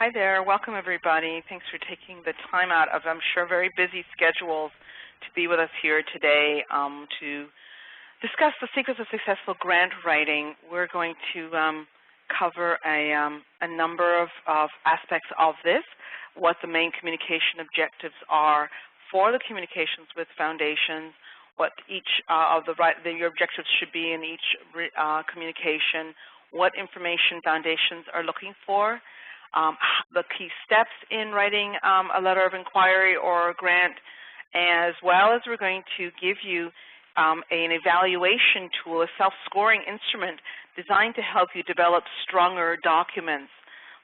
Hi there. Welcome, everybody. Thanks for taking the time out of, I'm sure, very busy schedules to be with us here today to discuss the secrets of successful grant writing. We're going to cover a number of aspects of this, what the main communication objectives are for the communications with foundations, what each of your objectives should be in each communication, what information foundations are looking for, the key steps in writing a letter of inquiry or a grant, as well as we're going to give you an evaluation tool, a self-scoring instrument designed to help you develop stronger documents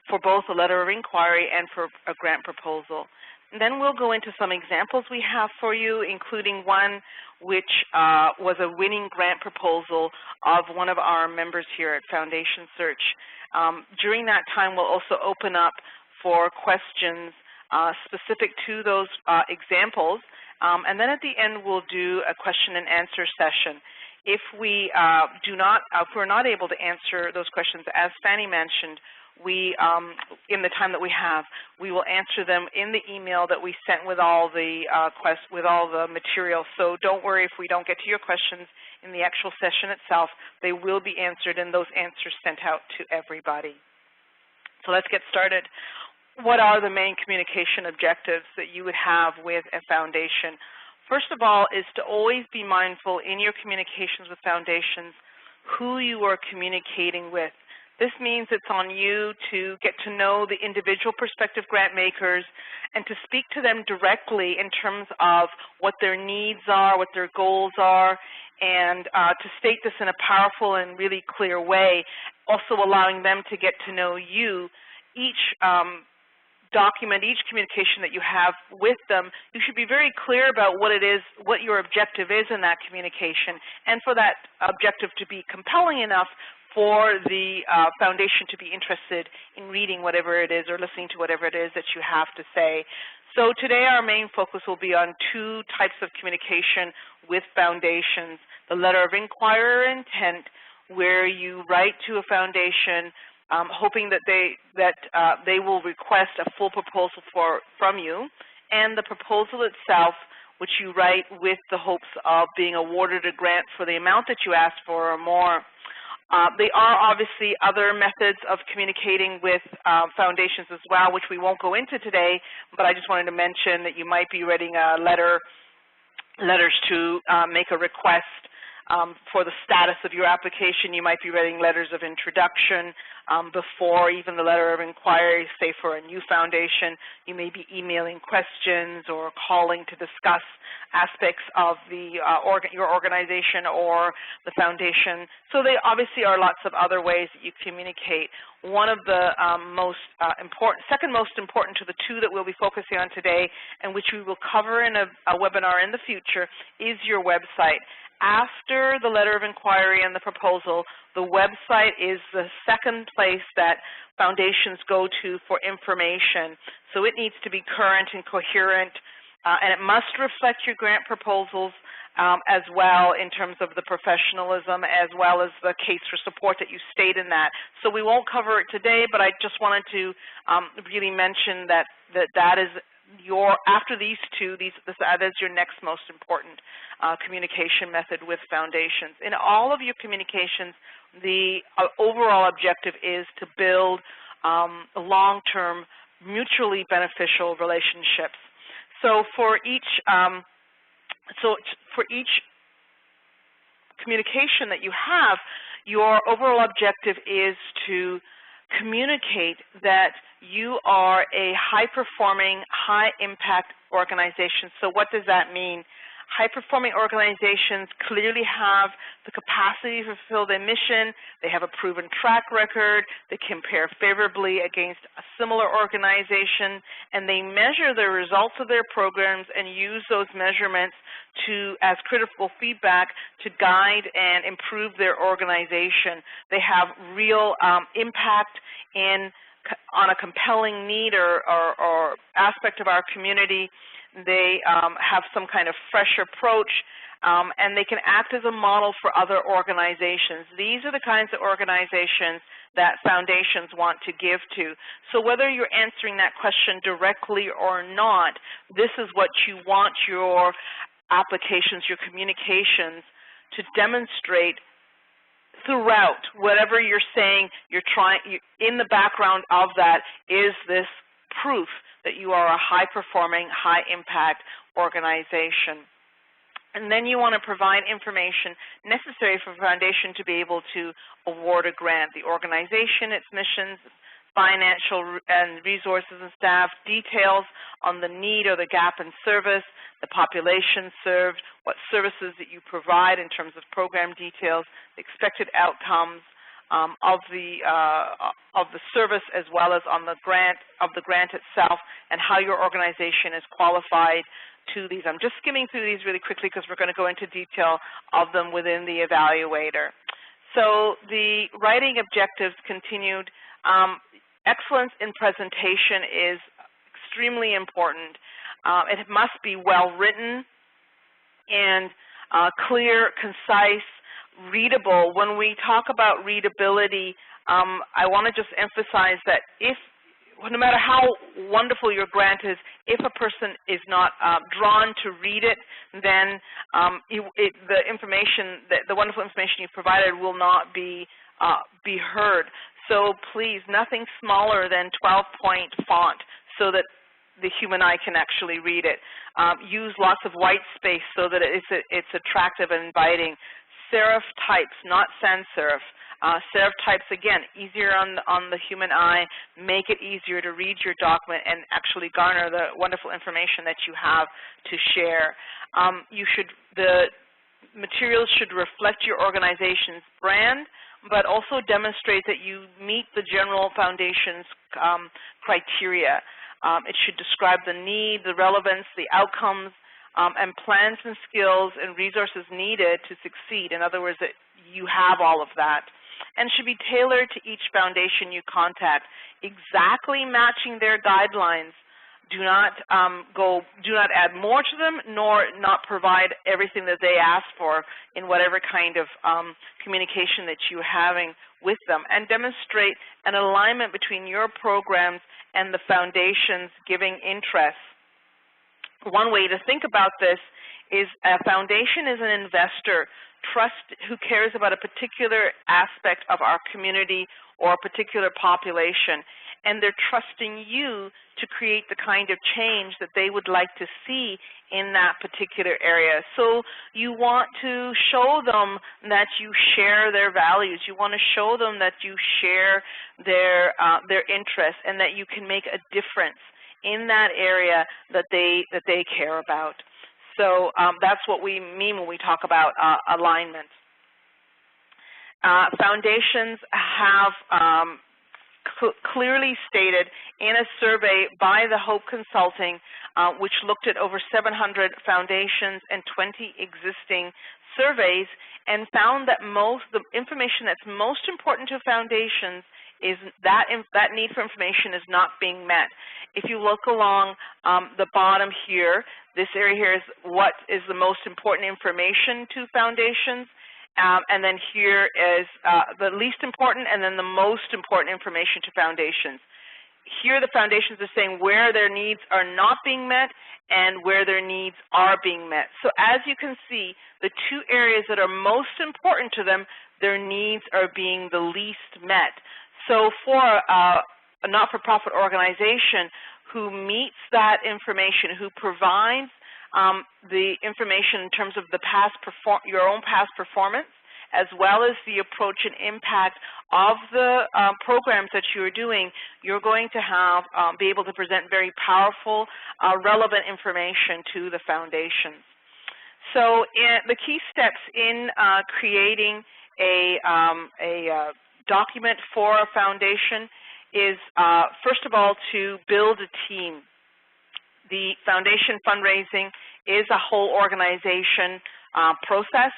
for both a letter of inquiry and for a grant proposal. And then we'll go into some examples we have for you, including one which was a winning grant proposal of one of our members here at Foundation Search. During that time, we'll also open up for questions specific to those examples, and then at the end, we'll do a question and answer session. If we're not able to answer those questions, as Fanny mentioned, in the time that we have, we will answer them in the email that we sent with all the material. So don't worry if we don't get to your questions in the actual session itself. They will be answered, and those answers sent out to everybody. So let's get started. What are the main communication objectives that you would have with a foundation? First of all is to always be mindful in your communications with foundations who you are communicating with. This means it's on you to get to know the individual prospective grant makers and to speak to them directly in terms of what their needs are, what their goals are, and to state this in a powerful and really clear way, also allowing them to get to know you. Each document, each communication that you have with them, you should be very clear about what it is, what your objective is in that communication, and for that objective to be compelling enough for the foundation to be interested in reading whatever it is or listening to whatever it is that you have to say. So today our main focus will be on two types of communication with foundations: the letter of inquiry or intent, where you write to a foundation hoping that they will request a full proposal from you, and the proposal itself, which you write with the hopes of being awarded a grant for the amount that you asked for or more. There are obviously other methods of communicating with foundations as well, which we won't go into today, but I just wanted to mention that you might be writing letters to make a request for the status of your application. You might be writing letters of introduction before even the letter of inquiry, say for a new foundation. You may be emailing questions or calling to discuss aspects of your organization or the foundation. So there obviously are lots of other ways that you communicate. One of the second most important to the two that we'll be focusing on today, and which we will cover in a webinar in the future, is your website. After the letter of inquiry and the proposal, the website is the second place that foundations go to for information. So it needs to be current and coherent, and it must reflect your grant proposals as well in terms of the professionalism as well as the case for support that you state in that. So we won't cover it today, but I just wanted to really mention that is after these two, that is your next most important communication method with foundations. In all of your communications, the overall objective is to build long-term, mutually beneficial relationships. So for each communication that you have, your overall objective is to communicate that you are a high-performing, high-impact organization. So what does that mean? High-performing organizations clearly have the capacity to fulfill their mission. They have a proven track record. They compare favorably against a similar organization, and they measure the results of their programs and use those measurements as critical feedback to guide and improve their organization. They have real impact on a compelling need or aspect of our community. They have some kind of fresh approach and they can act as a model for other organizations. These are the kinds of organizations that foundations want to give to. So whether you're answering that question directly or not, this is what you want your applications, your communications to demonstrate throughout. Whatever you're saying, in the background of that is this proof that you are a high-performing, high-impact organization. And then you want to provide information necessary for a foundation to be able to award a grant. The organization, its missions, financial and resources and staff, details on the need or the gap in service, the population served, what services that you provide in terms of program details, the expected outcomes of the service, as well as on the grant itself, and how your organization is qualified to these. I'm just skimming through these really quickly because we're going to go into detail of them within the Evaluator. So the writing objectives continued. Excellence in presentation is extremely important. It must be well written and clear, concise, readable. When we talk about readability, I want to just emphasize that no matter how wonderful your grant is, if a person is not drawn to read it, then the information, the wonderful information you provided will not be heard. So please, nothing smaller than 12-point font so that the human eye can actually read it. Use lots of white space so that it's attractive and inviting. Serif types, not sans serif. Serif types, again, easier on the human eye, make it easier to read your document and actually garner the wonderful information that you have to share. The materials should reflect your organization's brand, but also demonstrate that you meet the general foundation's criteria. It should describe the need, the relevance, the outcomes, and plans and skills and resources needed to succeed. In other words, that you have all of that. And should be tailored to each foundation you contact, exactly matching their guidelines. Do not add more to them, nor not provide everything that they ask for in whatever kind of communication that you're having with them, and demonstrate an alignment between your programs and the foundation's giving interests. One way to think about this is a foundation is an investor who cares about a particular aspect of our community or a particular population, and they're trusting you to create the kind of change that they would like to see in that particular area. So you want to show them that you share their values. You want to show them that you share their interests and that you can make a difference in that area that they care about. So that's what we mean when we talk about alignment. Foundations have clearly stated in a survey by the Hope Consulting, which looked at over 700 foundations and 20 existing surveys, and found that the information that's most important to foundations is that need for information is not being met. If you look along the bottom here, this area here is what is the most important information to foundations, and then here is the least important and then the most important information to foundations. Here the foundations are saying where their needs are not being met and where their needs are being met. So as you can see, the two areas that are most important to them, their needs are being the least met. So for a not-for-profit organization who meets that information, who provides the information in terms of your own past performance, as well as the approach and impact of the programs that you're doing, you're going to be able to present very powerful, relevant information to the foundations. So the key steps in creating a document for a foundation is, first of all, to build a team. The foundation fundraising is a whole organization process,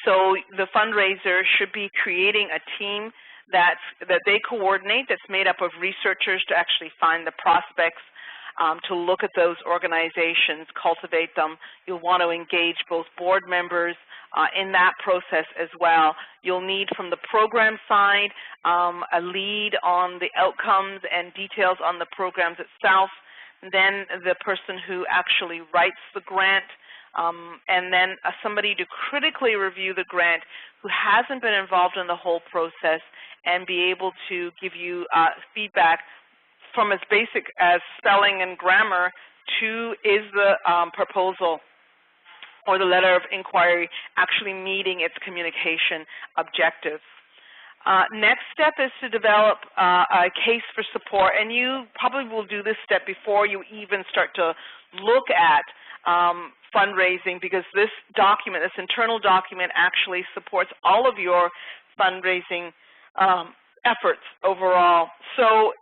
so the fundraiser should be creating a team that they coordinate, that's made up of researchers to actually find the prospects, to look at those organizations, cultivate them. You'll want to engage both board members in that process as well. You'll need from the program side a lead on the outcomes and details on the programs itself, then the person who actually writes the grant, and then somebody to critically review the grant who hasn't been involved in the whole process and be able to give you feedback from as basic as spelling and grammar to is the proposal or the letter of inquiry actually meeting its communication objectives. Next step is to develop a case for support, and you probably will do this step before you even start to look at fundraising, because this document, this internal document, actually supports all of your fundraising efforts overall. So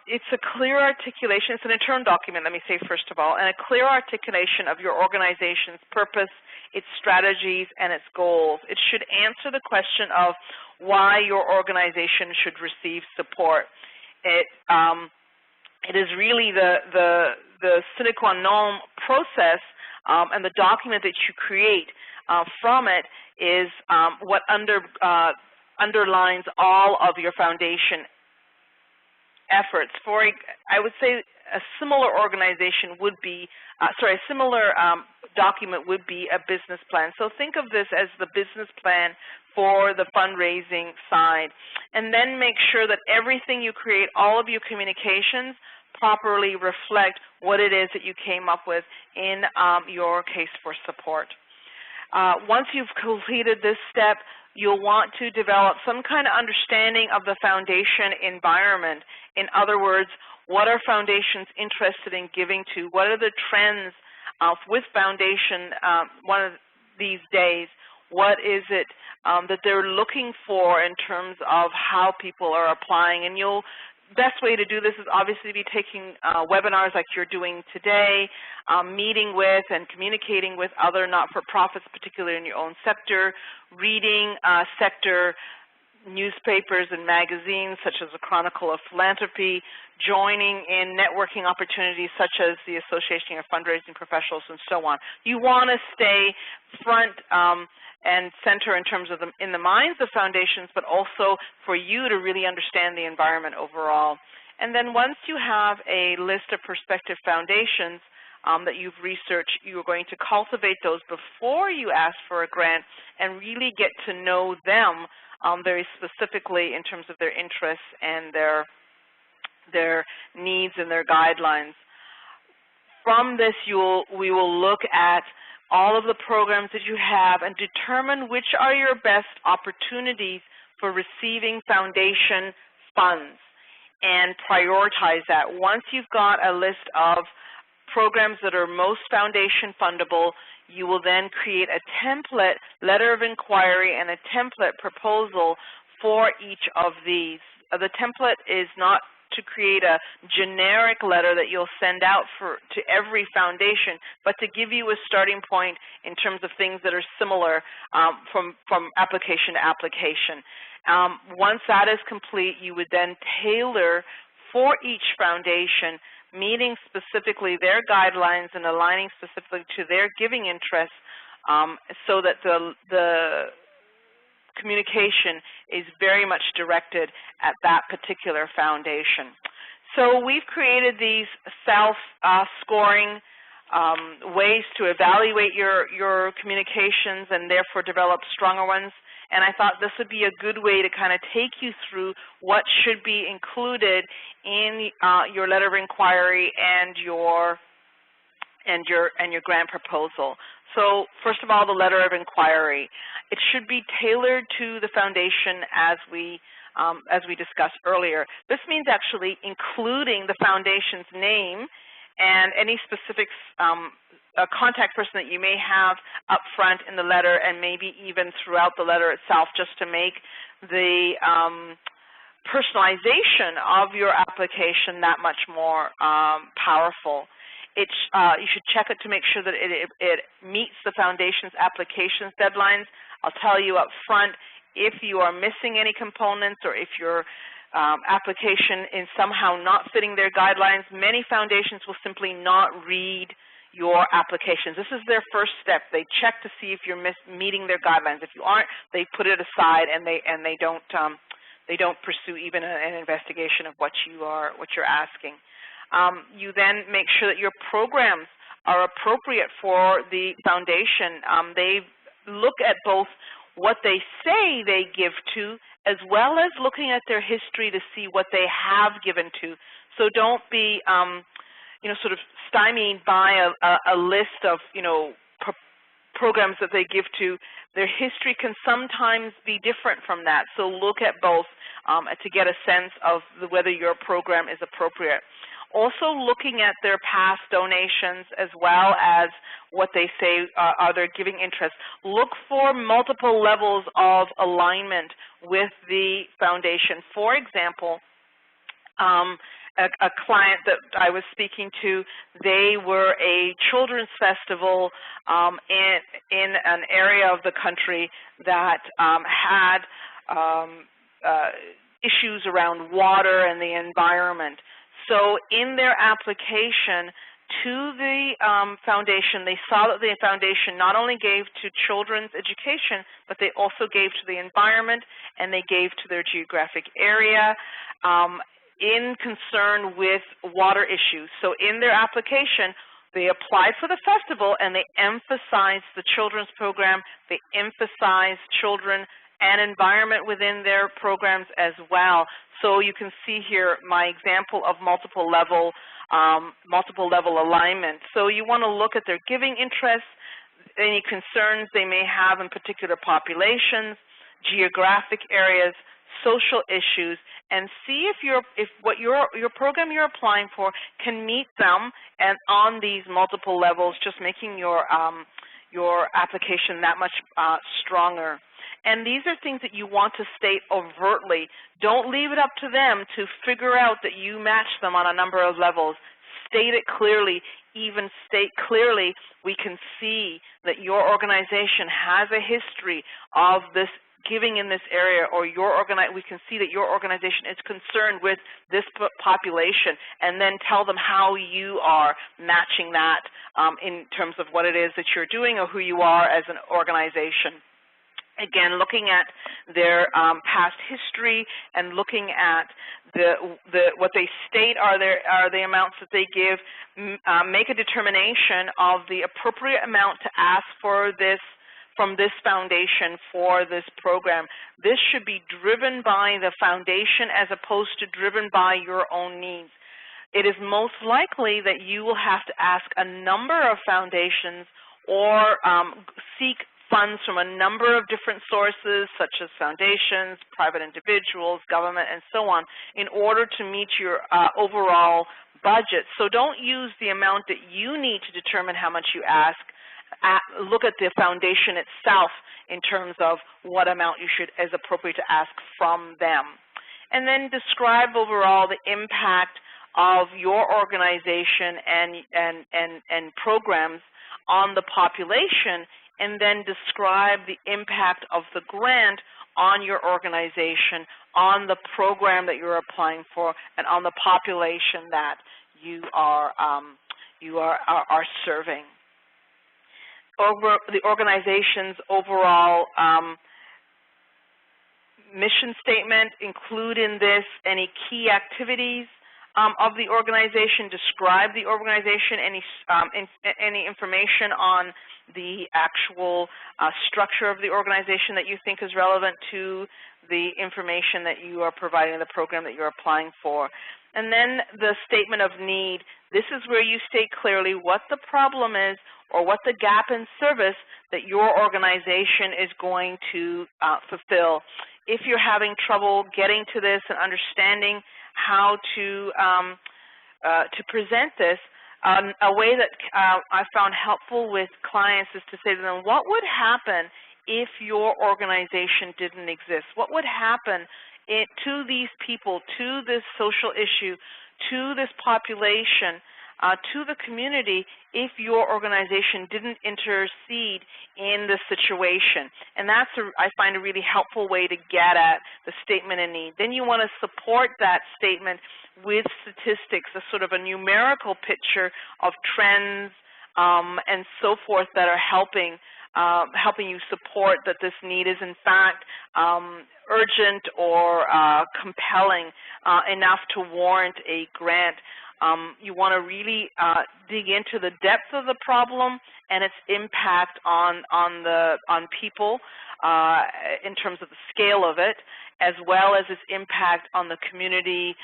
it's a clear articulation. It's an internal document, let me say first of all, and a clear articulation of your organization's purpose, its strategies, and its goals. It should answer the question of why your organization should receive support. It is really the sine qua non process, and the document that you create from it is what underlines all of your foundation efforts. I would say a similar organization would be, a similar document would be a business plan. So think of this as the business plan for the fundraising side. And then make sure that everything you create, all of your communications, properly reflect what it is that you came up with in your case for support. Once you've completed this step, you'll want to develop some kind of understanding of the foundation environment. In other words, what are foundations interested in giving to? What are the trends with foundation one of these days? What is it that they're looking for in terms of how people are applying? And best way to do this is obviously be taking webinars like you're doing today, meeting with and communicating with other not-for-profits, particularly in your own sector, reading sector newspapers and magazines such as the Chronicle of Philanthropy, joining in networking opportunities such as the Association of Fundraising Professionals and so on. You want to stay front and center in terms of in the minds of foundations, but also for you to really understand the environment overall. And then once you have a list of prospective foundations that you've researched, you're going to cultivate those before you ask for a grant and really get to know them very specifically in terms of their interests and their needs and their guidelines. From this, we will look at all of the programs that you have and determine which are your best opportunities for receiving foundation funds and prioritize that. Once you've got a list of programs that are most foundation fundable, you will then create a template letter of inquiry and a template proposal for each of these. The template is not to create a generic letter that you'll send out to every foundation, but to give you a starting point in terms of things that are similar from application to application. Once that is complete, you would then tailor for each foundation, meeting specifically their guidelines and aligning specifically to their giving interests so that the communication is very much directed at that particular foundation. So we've created these self-scoring ways to evaluate your communications and therefore develop stronger ones. And I thought this would be a good way to kind of take you through what should be included in your letter of inquiry and your grant proposal. So first of all, the letter of inquiry. It should be tailored to the foundation as we discussed earlier. This means actually including the foundation's name and any specific contact person that you may have up front in the letter and maybe even throughout the letter itself, just to make the personalization of your application that much more powerful. You should check it to make sure that it meets the foundation's applications deadlines. I'll tell you up front, if you are missing any components or if you're application is somehow not fitting their guidelines, many foundations will simply not read your applications. This is their first step. They check to see if you're meeting their guidelines. If you aren't, they put it aside and they don't pursue even an investigation of what you're asking. You then make sure that your programs are appropriate for the foundation. They look at both what they say they give to, as well as looking at their history to see what they have given to. So don't be sort of stymied by a list of, programs that they give to. Their history can sometimes be different from that. So look at both to get a sense of whether your program is appropriate. Also looking at their past donations as well as what they say are their giving interests. Look for multiple levels of alignment with the foundation. For example, a client that I was speaking to, they were a children's festival in an area of the country that had issues around water and the environment. So in their application to the foundation, they saw that the foundation not only gave to children's education, but they also gave to the environment and they gave to their geographic area in concern with water issues. So in their application, they applied for the festival and they emphasized the children's program, they emphasized children and environment within their programs as well. So you can see here my example of multiple level alignment. So you want to look at their giving interests, any concerns they may have in particular populations, geographic areas, social issues, and see if what your program you're applying for can meet them and on these multiple levels, just making your application that much stronger. And these are things that you want to state overtly. Don't leave it up to them to figure out that you match them on a number of levels. State it clearly. Even state clearly, we can see that your organization has a history of this giving in this area, or we can see that your organization is concerned with this population, and then tell them how you are matching that in terms of what it is that you're doing or who you are as an organization. Again, looking at their past history and looking at what they state are the amounts that they give, make a determination of the appropriate amount to ask for this from this foundation for this program. This should be driven by the foundation as opposed to driven by your own needs. It is most likely that you will have to ask a number of foundations or seek funds from a number of different sources, such as foundations, private individuals, government, and so on, in order to meet your overall budget. So don't use the amount that you need to determine how much you ask. Look at the foundation itself in terms of what amount you should is appropriate to ask from them. And then describe overall the impact of your organization and programs on the population, and then describe the impact of the grant on your organization, on the program that you're applying for, and on the population that you are serving. Over the organization's overall mission statement, include in this any key activities of the organization, describe the organization, any information on the actual structure of the organization that you think is relevant to the information that you are providing, the program that you're applying for. And then the statement of need. This is where you state clearly what the problem is or what the gap in service that your organization is going to fulfill. If you're having trouble getting to this and understanding how to present this, a way that I found helpful with clients is to say to them, what would happen if your organization didn't exist? What would happen to these people, to this social issue, to this population? to the community if your organization didn't intercede in the situation. And that's, I find, a really helpful way to get at the statement of need. Then you want to support that statement with statistics, a sort of a numerical picture of trends and so forth that are helping you support that this need is in fact urgent or compelling enough to warrant a grant. You want to really dig into the depth of the problem and its impact on people in terms of the scale of it, as well as its impact on the community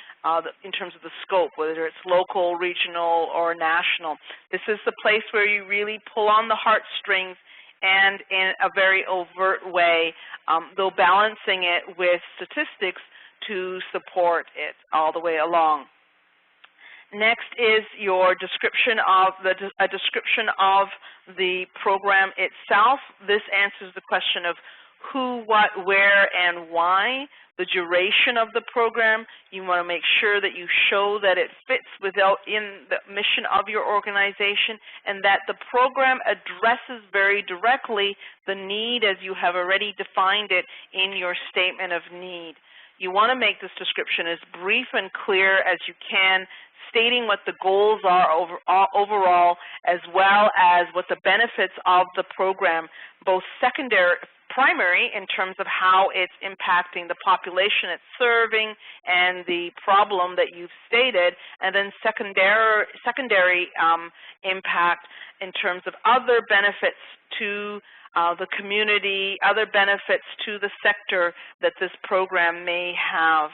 in terms of the scope, whether it's local, regional, or national. This is the place where you really pull on the heartstrings and in a very overt way, though balancing it with statistics to support it all the way along. Next is your description of a description of the program itself. This answers the question of who, what, where, and why. The duration of the program. You want to make sure that you show that it fits in the mission of your organization and that the program addresses very directly the need as you have already defined it in your statement of need. You want to make this description as brief and clear as you can, stating what the goals are overall, as well as what the benefits of the program, both primary in terms of how it's impacting the population it's serving and the problem that you've stated, and then secondary impact in terms of other benefits to the community, other benefits to the sector that this program may have.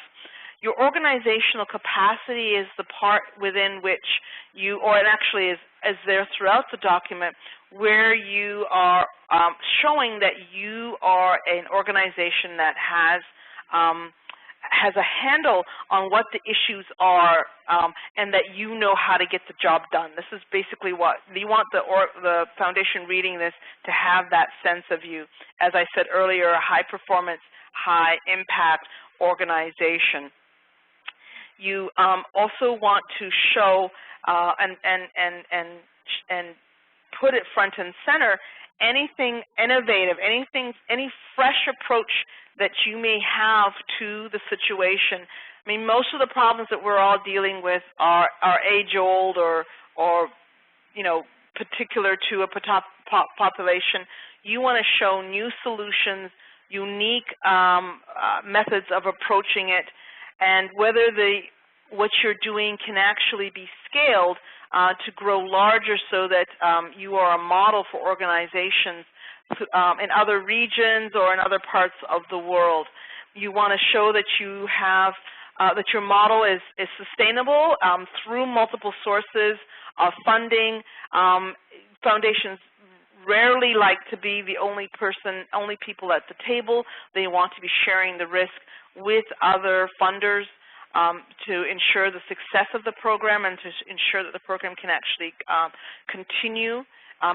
Your organizational capacity is the part within which you, or it actually is there throughout the document, where you are showing that you are an organization that has a handle on what the issues are and that you know how to get the job done. This is basically what you want the foundation reading this to have that sense of you. As I said earlier, a high-performance, high-impact organization. You also want to show and put it front and center anything innovative, any fresh approach that you may have to the situation. I mean, most of the problems that we're all dealing with are age-old or particular to a population. You want to show new solutions, unique methods of approaching it, and whether what you're doing can actually be scaled to grow larger so that you are a model for organizations in other regions or in other parts of the world. You want to show that you have that your model is sustainable through multiple sources of funding. Foundations rarely like to be the only people at the table. They want to be sharing the risk with other funders to ensure the success of the program and to ensure that the program can actually continue.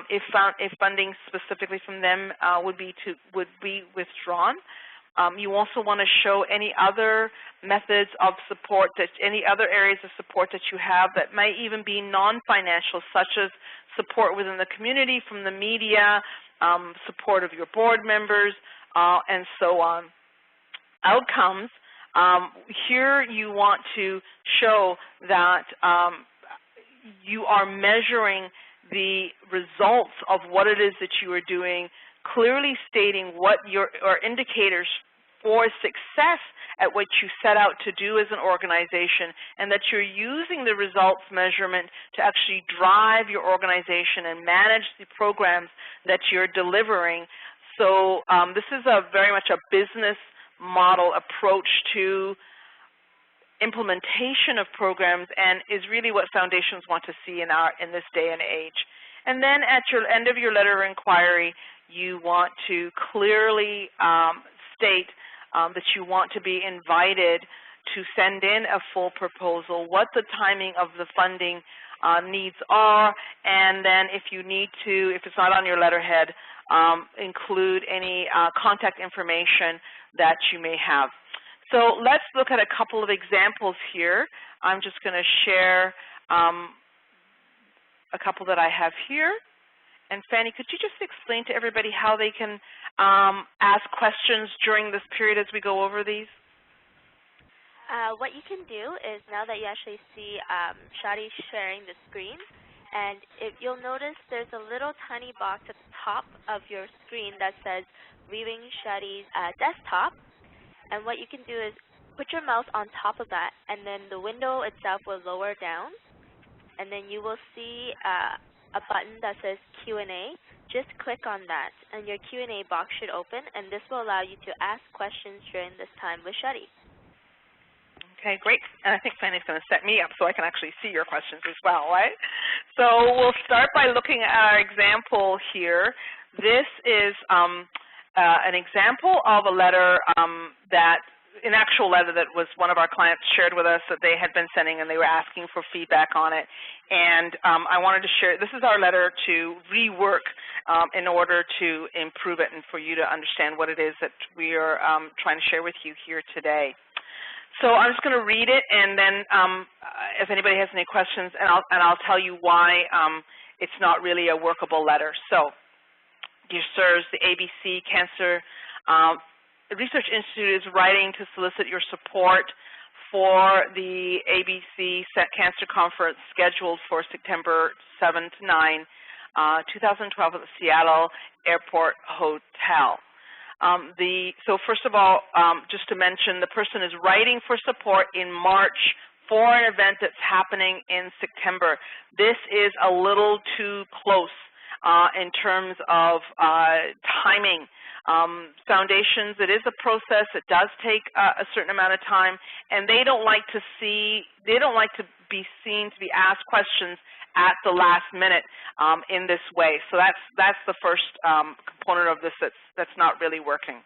If funding specifically from them would be withdrawn. You also want to show any other methods of support, any other areas of support that you have that might even be non-financial, such as support within the community, from the media, support of your board members, and so on. Outcomes. Here you want to show that you are measuring the results of what it is that you are doing, clearly stating what your indicators for success at what you set out to do as an organization, and that you're using the results measurement to actually drive your organization and manage the programs that you're delivering. So this is very much a business model approach to implementation of programs, and is really what foundations want to see in this day and age. And then at your end of your letter of inquiry, you want to clearly state that you want to be invited to send in a full proposal, what the timing of the funding needs are, and then if you need to, if it's not on your letterhead, include any contact information that you may have. So let's look at a couple of examples here. I'm just going to share a couple that I have here. And Fanny, could you just explain to everybody how they can ask questions during this period as we go over these? What you can do is, now that you actually see Shadi sharing the screen, and if you'll notice there's a little tiny box at the top of your screen that says Viewing Shadi's desktop, and what you can do is put your mouse on top of that, and then the window itself will lower down, and then you will see a button that says Q&A. Just click on that, and your Q&A box should open, and this will allow you to ask questions during this time with Shadi. Okay, great. And I think Fanny's going to set me up so I can actually see your questions as well, right? So we'll start by looking at our example here. This is an example of a letter an actual letter that was one of our clients shared with us that they had been sending, and they were asking for feedback on it. And I wanted to share, this is our letter to rework in order to improve it and for you to understand what it is that we are trying to share with you here today. So I'm just going to read it, and then if anybody has any questions, and I'll tell you why it's not really a workable letter. So, dear sirs, the ABC Cancer Research Institute is writing to solicit your support for the ABC Cancer Conference scheduled for September 7 to 9, 2012 at the Seattle Airport Hotel. So first of all, just to mention, the person is writing for support in March for an event that's happening in September. This is a little too close in terms of timing. Foundations, it is a process. It does take a certain amount of time, and they don't like to be seen to be asked questions at the last minute in this way. So that's the first component of this that's not really working.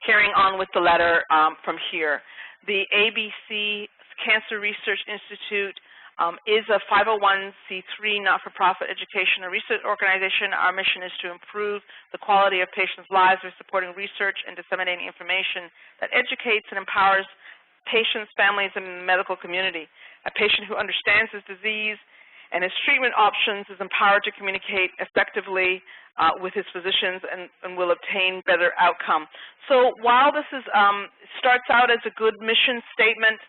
Carrying on with the letter from here, the ABC Cancer Research Institute is a 501c3 not-for-profit education and research organization. Our mission is to improve the quality of patients' lives by supporting research and disseminating information that educates and empowers patients, families, and the medical community. A patient who understands his disease and his treatment options is empowered to communicate effectively with his physicians and will obtain better outcome. So while this is starts out as a good mission statement,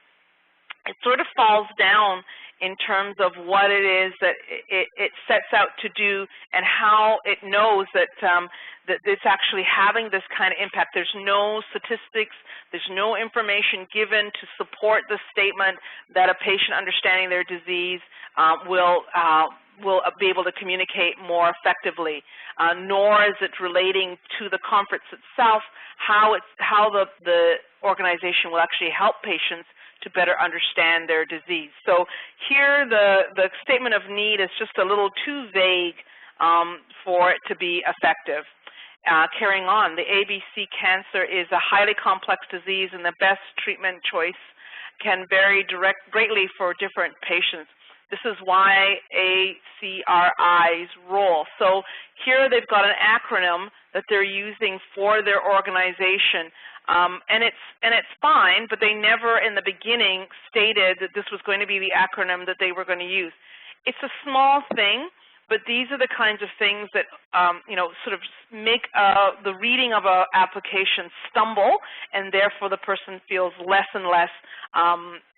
it sort of falls down in terms of what it is that it sets out to do and how it knows that that it's actually having this kind of impact. There's no statistics, there's no information given to support the statement that a patient understanding their disease will be able to communicate more effectively, nor is it relating to the conference itself, how the organization will actually help patients to better understand their disease. So here the statement of need is just a little too vague for it to be effective. Carrying on, the ABC cancer is a highly complex disease, and the best treatment choice can vary greatly for different patients. This is YACRI's role. So here they've got an acronym that they're using for their organization, and it's fine, but they never in the beginning stated that this was going to be the acronym that they were going to use. It's a small thing, but these are the kinds of things that sort of make the reading of an application stumble, and therefore the person feels less and less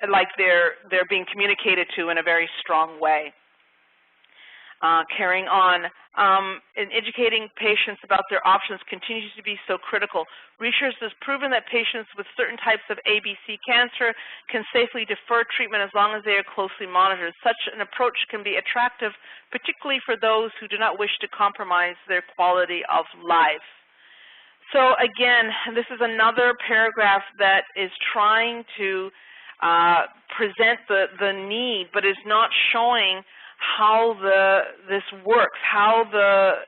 like they're being communicated to in a very strong way. Carrying on, in educating patients about their options continues to be so critical. Research has proven that patients with certain types of ABC cancer can safely defer treatment as long as they are closely monitored. Such an approach can be attractive, particularly for those who do not wish to compromise their quality of life. So again, this is another paragraph that is trying to present the need, but is not showing how this works, how the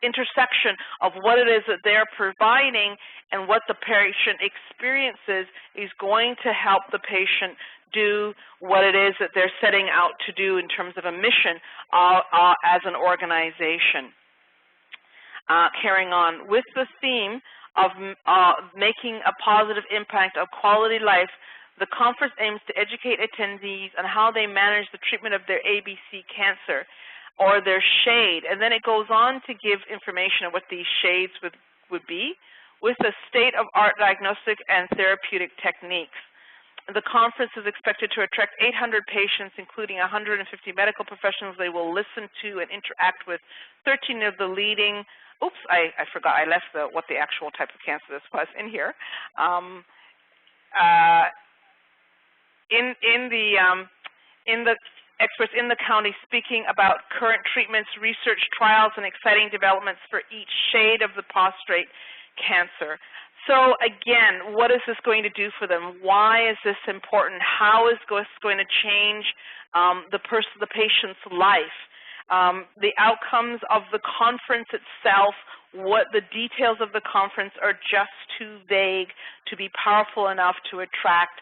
intersection of what it is that they're providing and what the patient experiences is going to help the patient do what it is that they're setting out to do in terms of a mission as an organization. Carrying on, with the theme of making a positive impact of quality life The conference aims to educate attendees on how they manage the treatment of their ABC cancer or their shade. And then it goes on to give information on what these shades would be with the state-of-art diagnostic and therapeutic techniques. The conference is expected to attract 800 patients, including 150 medical professionals. They will listen to and interact with 13 of the leading, oops, I forgot, I left what the actual type of cancer this was in here. In the experts in the county speaking about current treatments, research, trials, and exciting developments for each shade of the prostate cancer. So again, what is this going to do for them? Why is this important? How is this going to change the patient's life? The outcomes of the conference itself, what the details of the conference are just too vague to be powerful enough to attract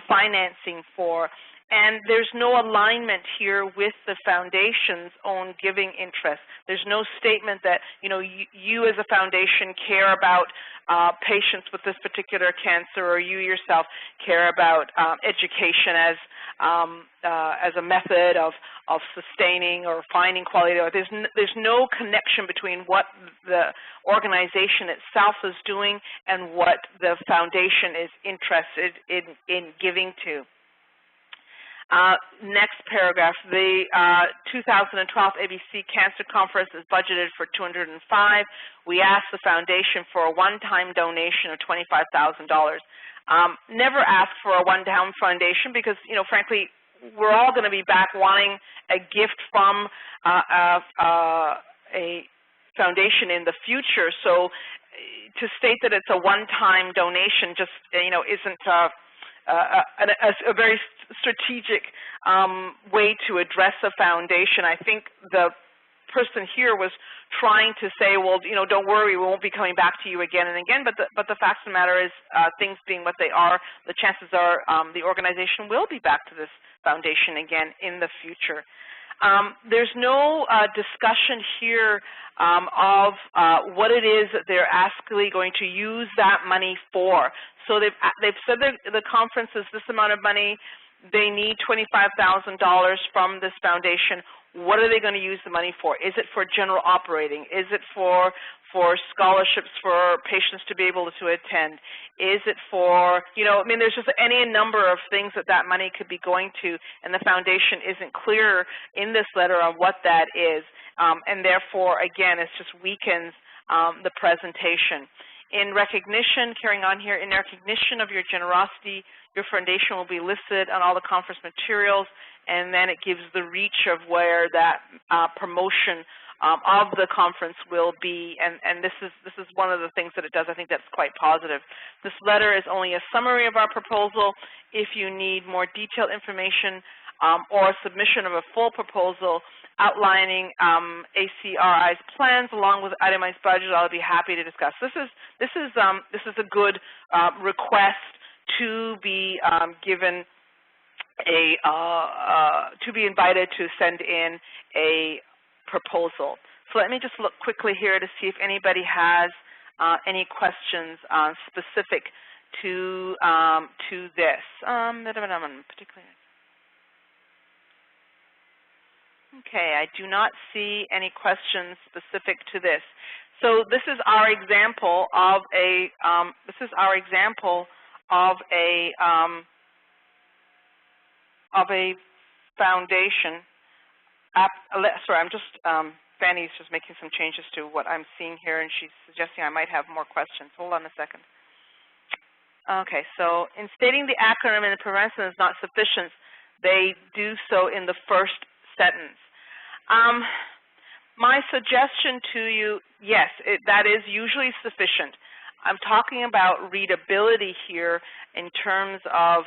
financing for. And there's no alignment here with the foundation's own giving interest. There's no statement that, you as a foundation care about patients with this particular cancer, or you yourself care about education as a method of sustaining or finding quality. There's no connection between what the organization itself is doing and what the foundation is interested in giving to. Next paragraph, the 2012 ABC Cancer Conference is budgeted for $205. We asked the foundation for a one-time donation of $25,000. Never ask for a one-time donation because, frankly, we're all going to be back wanting a gift from a foundation in the future. So to state that it's a one-time donation just, isn't a very strategic way to address a foundation. I think the person here was trying to say, well, don't worry, we won't be coming back to you again and again. But the fact of the matter is, things being what they are, the chances are the organization will be back to this foundation again in the future. There's no discussion here of what it is that they're actually going to use that money for. So they've said that the conference is this amount of money. They need $25,000 from this foundation. What are they going to use the money for? Is it for general operating? Is it for scholarships for patients to be able to attend? Is it for, there's just any number of things that money could be going to, and the foundation isn't clear in this letter on what that is. And therefore, again, it just weakens the presentation. In recognition, carrying on here, in recognition of your generosity, your foundation will be listed on all the conference materials, and then it gives the reach of where that promotion of the conference will be, and this is one of the things that it does. I think that's quite positive. This letter is only a summary of our proposal. If you need more detailed information or a submission of a full proposal outlining ACRI's plans along with itemized budget, I'll be happy to discuss. This is a good request to be given to be invited to send in a proposal. So let me just look quickly here to see if anybody has any questions specific to this. Particularly. Okay, I do not see any questions specific to this. So this is our example of a foundation. Sorry, I'm just Fanny's just making some changes to what I'm seeing here, and she's suggesting I might have more questions. Hold on a second. Okay, so in stating the acronym in the parentheses is not sufficient, they do so in the first sentence. My suggestion to you, yes, that is usually sufficient. I'm talking about readability here in terms of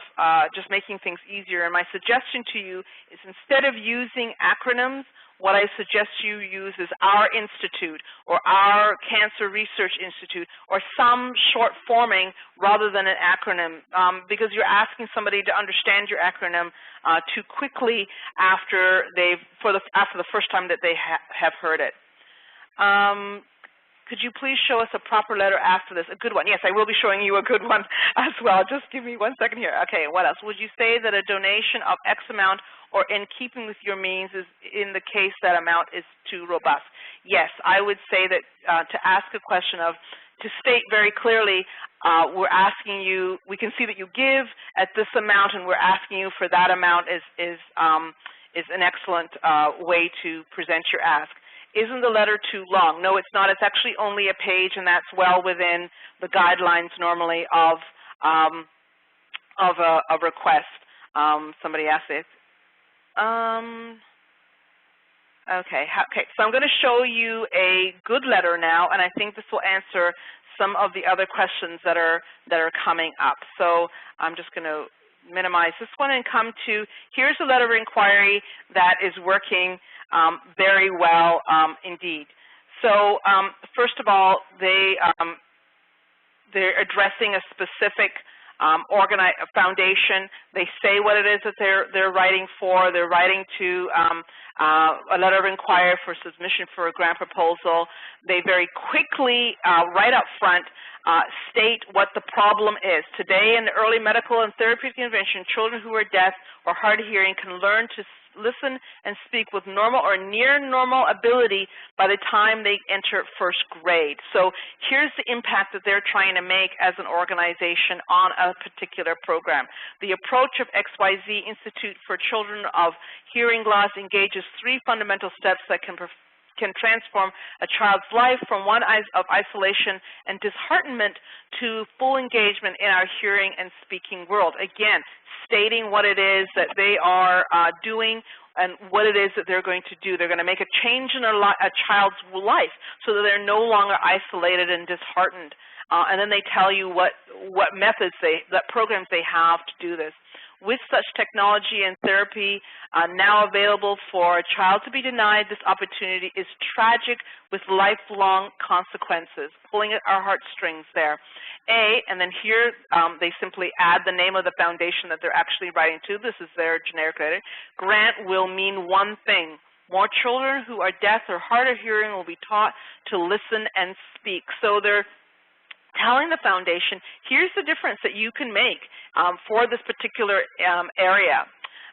just making things easier. And my suggestion to you is instead of using acronyms, what I suggest you use is our institute or our Cancer Research Institute or some short forming rather than an acronym, because you're asking somebody to understand your acronym too quickly after the first time that they have heard it. Could you please show us a proper letter after this? A good one. Yes, I will be showing you a good one as well. Just give me 1 second here. Okay, what else? Would you say that a donation of X amount or in keeping with your means is in the case that amount is too robust? Yes, I would say that to ask a question of, to state very clearly, we're asking you, we can see that you give at this amount and we're asking you for that amount is an excellent way to present your ask. Isn't the letter too long? No, it's not. It's actually only a page, and that's well within the guidelines normally of a request. Somebody asked it. Okay, so I'm going to show you a good letter now, and I think this will answer some of the other questions that are coming up. So I'm just going to minimize this one and come to, here's a letter of inquiry that is working very well indeed. So first of all, they're addressing a specific foundation. They say what it is that they're writing for. They're writing to a letter of inquiry for submission for a grant proposal. They very quickly, right up front, state what the problem is. Today, in the early medical and therapeutic intervention, children who are deaf or hard of hearing can learn to listen and speak with normal or near normal ability by the time they enter first grade. So here's the impact that they're trying to make as an organization on a particular program. The approach of XYZ Institute for Children of Hearing Loss engages 3 fundamental steps that can transform a child's life from one of isolation and disheartenment to full engagement in our hearing and speaking world. Again, stating what it is that they are doing and what it is that they're going to do. They're going to make a change in a child's life so that they're no longer isolated and disheartened. And then they tell you what methods, what programs they have to do this. With such technology and therapy now available for a child to be denied this opportunity is tragic with lifelong consequences, pulling at our heartstrings there. And then here they simply add the name of the foundation that they're actually writing to. This is their generic letter. Grant will mean one thing. More children who are deaf or hard of hearing will be taught to listen and speak. So they're telling the foundation, here's the difference that you can make for this particular area.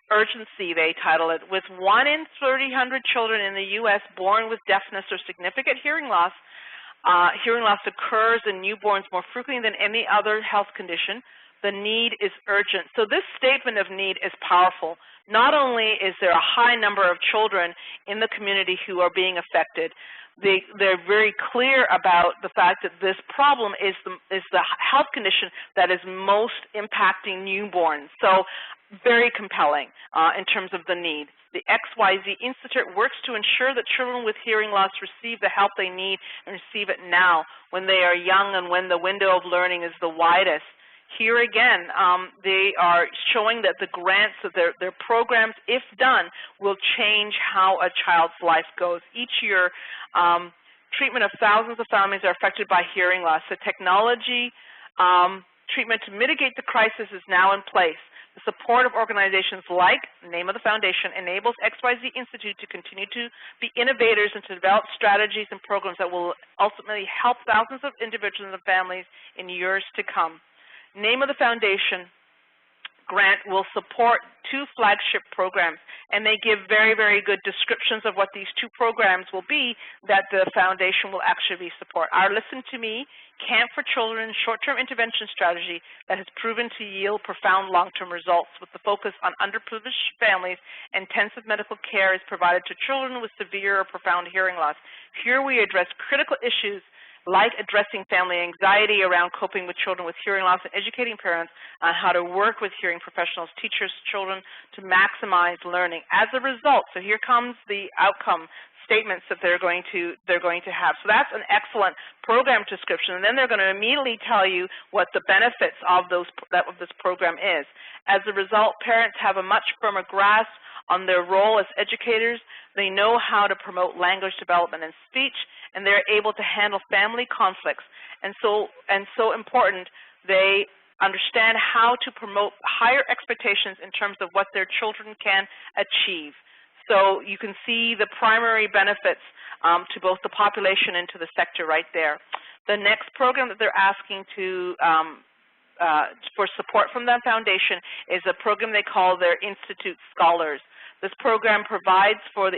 Urgency, they title it. With 1 in 300 children in the U.S. born with deafness or significant hearing loss occurs in newborns more frequently than any other health condition. The need is urgent. So this statement of need is powerful. Not only is there a high number of children in the community who are being affected, they're very clear about the fact that this problem is the health condition that is most impacting newborns. So very compelling in terms of the need. The XYZ Institute works to ensure that children with hearing loss receive the help they need and receive it now when they are young and when the window of learning is the widest. Here again, they are showing that the grants, that their programs, if done, will change how a child's life goes. Each year, treatment of thousands of families are affected by hearing loss. The technology treatment to mitigate the crisis is now in place. The support of organizations like the name of the foundation enables XYZ Institute to continue to be innovators and to develop strategies and programs that will ultimately help thousands of individuals and families in years to come. Name of the foundation grant will support 2 flagship programs, and they give very, very good descriptions of what these 2 programs will be that the foundation will actually support. Our Listen to Me Camp for Children short-term intervention strategy that has proven to yield profound long-term results with the focus on underprivileged families. Intensive medical care is provided to children with severe or profound hearing loss. Here we address critical issues like addressing family anxiety around coping with children with hearing loss and educating parents on how to work with hearing professionals, teachers, children to maximize learning. As a result, so here comes the outcome statements that they're going to have. So that's an excellent program description, and then they're going to immediately tell you what the benefits of this program is. As a result, parents have a much firmer grasp on their role as educators. They know how to promote language development and speech, and they're able to handle family conflicts. And so important, they understand how to promote higher expectations in terms of what their children can achieve. So you can see the primary benefits to both the population and to the sector right there. The next program that they're asking to for support from the foundation is a program they call their Institute Scholars. This program provides for the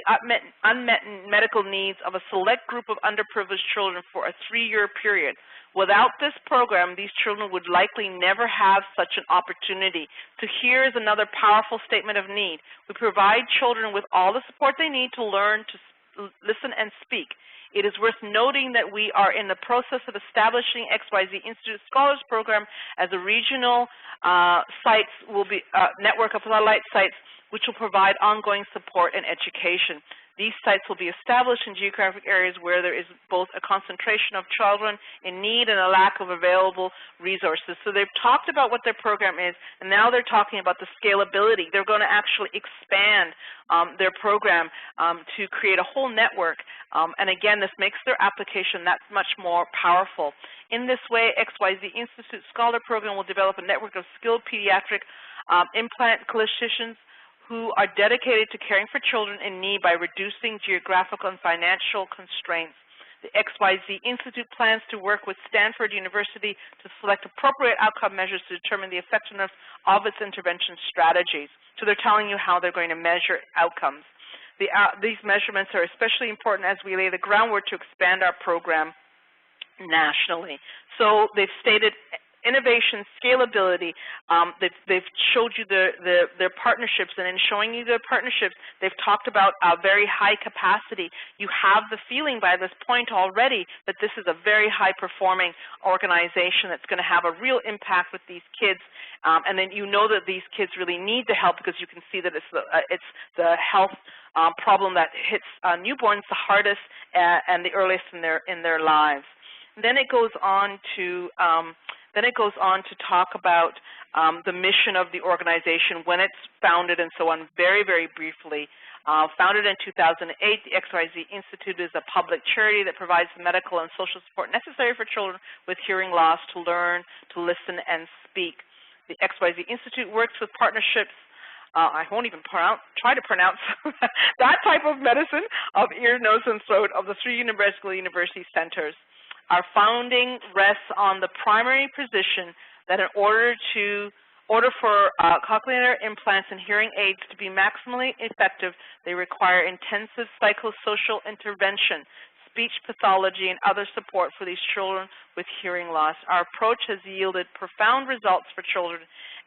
unmet medical needs of a select group of underprivileged children for a 3-year period. Without this program, these children would likely never have such an opportunity. So here is another powerful statement of need. We provide children with all the support they need to learn to listen and speak. It is worth noting that we are in the process of establishing XYZ Institute Scholars Program as a regional network of satellite sites which will provide ongoing support and education. These sites will be established in geographic areas where there is both a concentration of children in need and a lack of available resources. So they've talked about what their program is, and now they're talking about the scalability. They're going to actually expand their program to create a whole network. And again, this makes their application that much more powerful. In this way, XYZ Institute Scholar Program will develop a network of skilled pediatric implant clinicians who are dedicated to caring for children in need by reducing geographical and financial constraints. The XYZ Institute plans to work with Stanford University to select appropriate outcome measures to determine the effectiveness of its intervention strategies. So they're telling you how they're going to measure outcomes. These measurements are especially important as we lay the groundwork to expand our program nationally. So they've stated innovation, scalability. They've showed you their partnerships, and in showing you their partnerships, they've talked about a very high capacity. You have the feeling by this point already that this is a very high-performing organization that's going to have a real impact with these kids, and then you know that these kids really need the help because you can see that it's the health problem that hits newborns the hardest and the earliest in their lives. And then it goes on to talk about the mission of the organization, when it's founded, and so on, very, very briefly. Founded in 2008, the XYZ Institute is a public charity that provides the medical and social support necessary for children with hearing loss to learn, to listen, and speak. The XYZ Institute works with partnerships. I won't even try to pronounce that type of medicine of ear, nose, and throat of the 3 university centers. Our founding rests on the primary position that in order for cochlear implants and hearing aids to be maximally effective, they require intensive psychosocial intervention, speech pathology, and other support for these children with hearing loss. Our approach has yielded profound results for children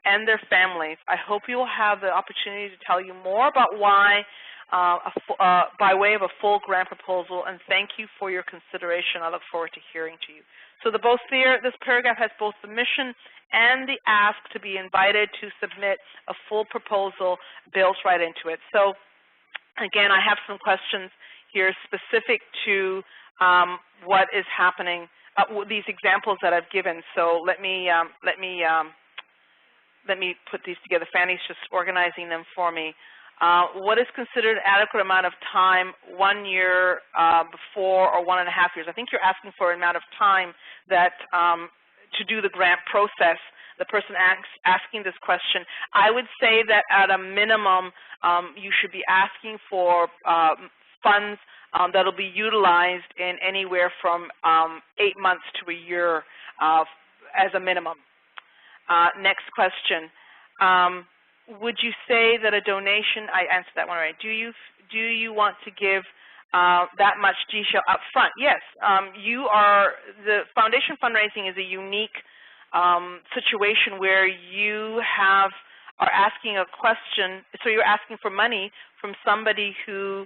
and their families. I hope you will have the opportunity to tell you more about why by way of a full grant proposal, and thank you for your consideration. I look forward to hearing to you. So this paragraph has both the mission and the ask to be invited to submit a full proposal built right into it. So again, I have some questions here specific to what is happening, these examples that I've given. So let me put these together. Fanny's just organizing them for me. What is considered an adequate amount of time, 1 year before or 1.5 years? I think you're asking for an amount of time that to do the grant process. The person asking this question, I would say that at a minimum, you should be asking for funds that will be utilized in anywhere from 8 months to a year as a minimum. Next question. Would you say that a donation, I answered that one right, do you want to give that much detail up front? Yes, the foundation fundraising is a unique situation where you are asking a question, so you're asking for money from somebody who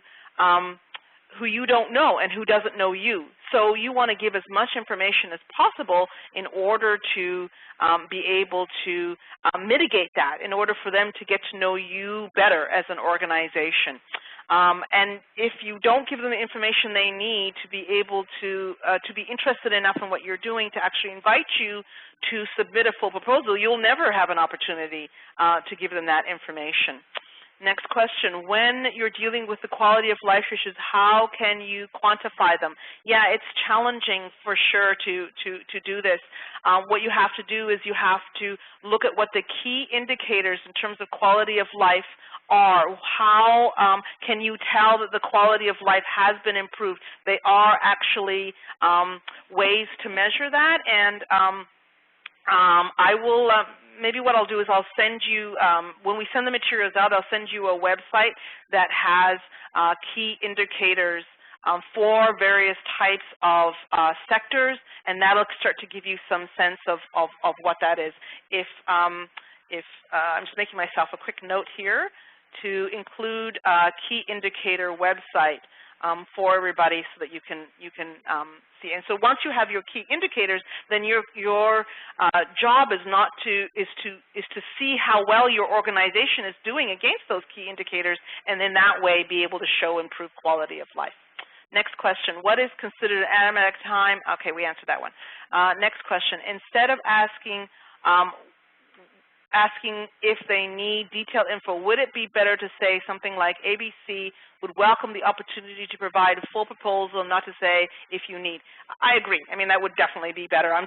you don't know and who doesn't know you. So you want to give as much information as possible in order to be able to mitigate that, in order for them to get to know you better as an organization. And if you don't give them the information they need to be able to be interested enough in what you're doing to actually invite you to submit a full proposal, you'll never have an opportunity to give them that information. Next question, when you're dealing with the quality of life issues, how can you quantify them? Yeah, it's challenging for sure to do this. What you have to do is you have to look at what the key indicators in terms of quality of life are. How can you tell that the quality of life has been improved? They are actually ways to measure that, and I will, maybe what I'll do is I'll send you, when we send the materials out, I'll send you a website that has key indicators for various types of sectors, and that'll start to give you some sense of what that is. If I'm just making myself a quick note here to include a key indicator website for everybody so that you can see. And so once you have your key indicators, then your job is to see how well your organization is doing against those key indicators, and in that way be able to show improved quality of life. Next question, what is considered automatic time? Okay, we answered that one. Next question, instead of asking if they need detailed info, would it be better to say something like ABC would welcome the opportunity to provide a full proposal, not to say if you need? I agree. I mean, that would definitely be better. I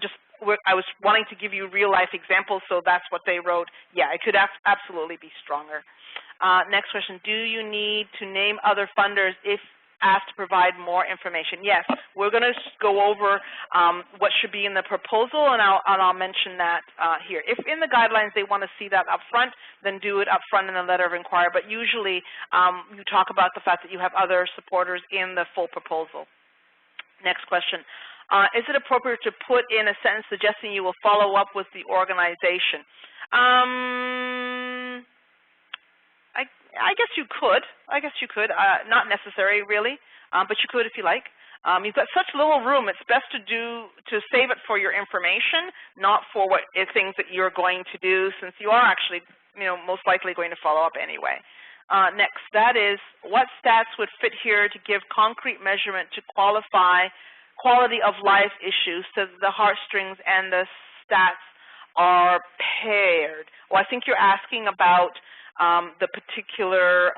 was wanting to give you real-life examples, so that's what they wrote. Yeah, it could absolutely be stronger. Next question, do you need to name other funders if asked to provide more information? Yes, we're going to go over what should be in the proposal, and I'll mention that here. If in the guidelines they want to see that up front, then do it up front in the letter of inquiry, but usually you talk about the fact that you have other supporters in the full proposal. Next question. Is it appropriate to put in a sentence suggesting you will follow up with the organization? I guess you could. Not necessary, really, but you could if you like. You've got such little room. It's best to save it for your information, not for things that you're going to do, since you are actually, most likely going to follow up anyway. Next, that is, what stats would fit here to give concrete measurement to qualify quality of life issues so that the heartstrings and the stats are paired? Well, I think you're asking about the particular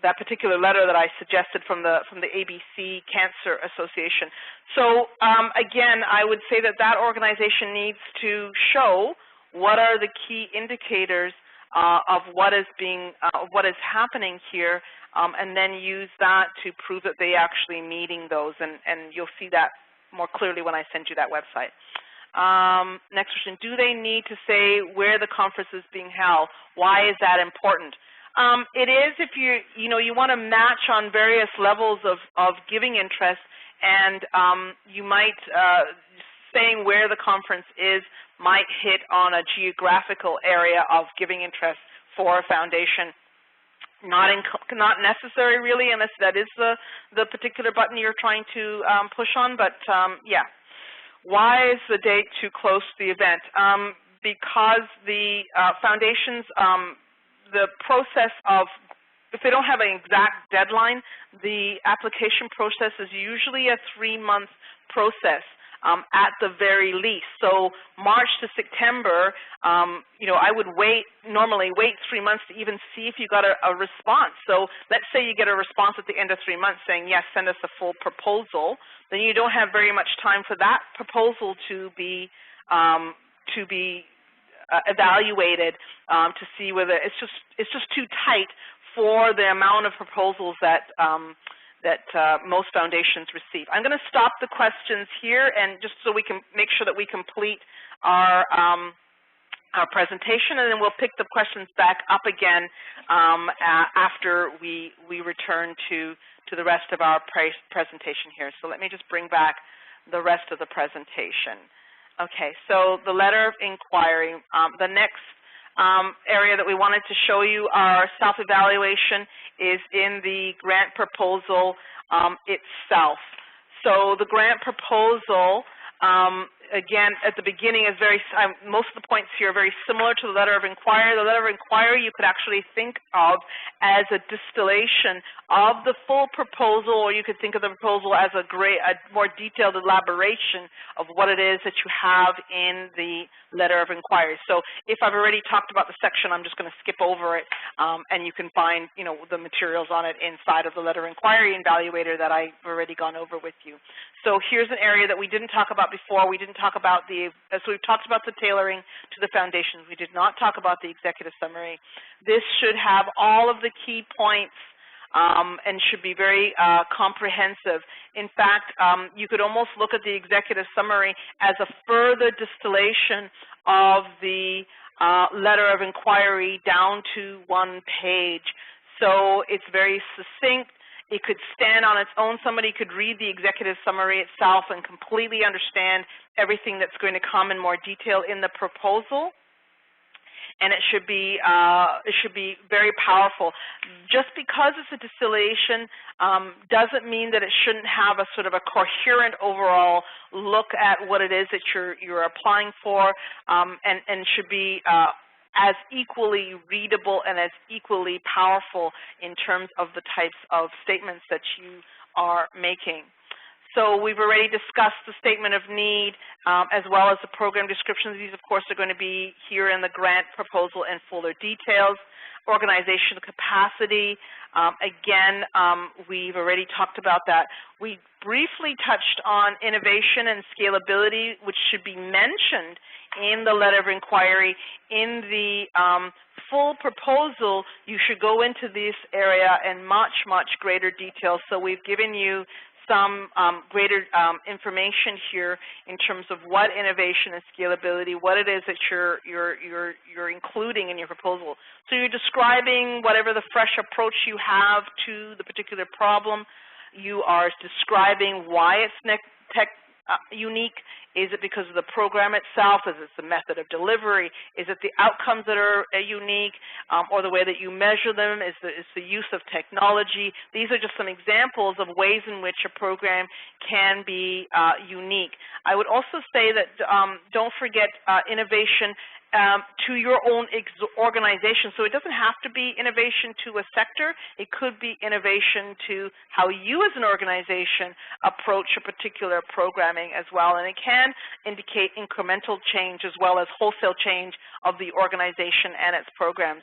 that particular letter that I suggested from the ABC Cancer Association. So again, I would say that organization needs to show what are the key indicators of what is happening here, and then use that to prove that they actually meeting those, and you'll see that more clearly when I send you that website. Next question, do they need to say where the conference is being held? Why is that important? It is if you want to match on various levels of giving interest, and you might, saying where the conference is might hit on a geographical area of giving interest for a foundation. Not necessary, really, unless that is the particular button you're trying to push on, but yeah. Why is the date too close to the event? Because the foundations, the process of, if they don't have an exact deadline, the application process is usually a 3-month process at the very least. So March to September, I would normally wait 3 months to even see if you got a response. So let's say you get a response at the end of 3 months saying, yes, send us a full proposal. Then you don't have very much time for that proposal to be evaluated to see whether it's just too tight for the amount of proposals that most foundations receive. I'm going to stop the questions here, and just so we can make sure that we complete our presentation, and then we'll pick the questions back up again after we return to the rest of our presentation here. So let me just bring back the rest of the presentation. Okay, so the letter of inquiry. The next area that we wanted to show you, our self-evaluation, is in the grant proposal itself. So the grant proposal, again, at the beginning is most of the points here are very similar to the letter of inquiry. The letter of inquiry you could actually think of as a distillation of the full proposal, or you could think of the proposal as a more detailed elaboration of what it is that you have in the letter of inquiry. So if I've already talked about the section, I'm just going to skip over it, and you can find, you know, the materials on it inside of the letter of inquiry and Evaluator that I've already gone over with you. So here's an area that we didn't talk about before. We didn't talk about so we've talked about the tailoring to the foundations. We did not talk about the executive summary. This should have all of the key points and should be very comprehensive. In fact, you could almost look at the executive summary as a further distillation of the letter of inquiry down to one page. So it's very succinct. It could stand on its own. Somebody could read the executive summary itself and completely understand everything that's going to come in more detail in the proposal. And it should be very powerful. Just because it's a distillation doesn't mean that it shouldn't have a sort of a coherent overall look at what it is that you're applying for, and should be as equally readable and as equally powerful in terms of the types of statements that you are making. So we've already discussed the statement of need as well as the program descriptions. These, of course, are going to be here in the grant proposal in fuller details. Organizational capacity, again, we've already talked about that. We briefly touched on innovation and scalability, which should be mentioned in the letter of inquiry. In the full proposal, you should go into this area in much, much greater detail. So we've given you some greater information here in terms of what innovation and scalability, what it is that you're including in your proposal. So you're describing whatever the fresh approach you have to the particular problem. You are describing why it's unique. Is it because of the program itself? Is it the method of delivery? Is it the outcomes that are unique, or the way that you measure them? Is the use of technology? These are just some examples of ways in which a program can be unique. I would also say that don't forget innovation to your own organization. So it doesn't have to be innovation to a sector. It could be innovation to how you as an organization approach a particular programming as well. And it can indicate incremental change as well as wholesale change of the organization and its programs.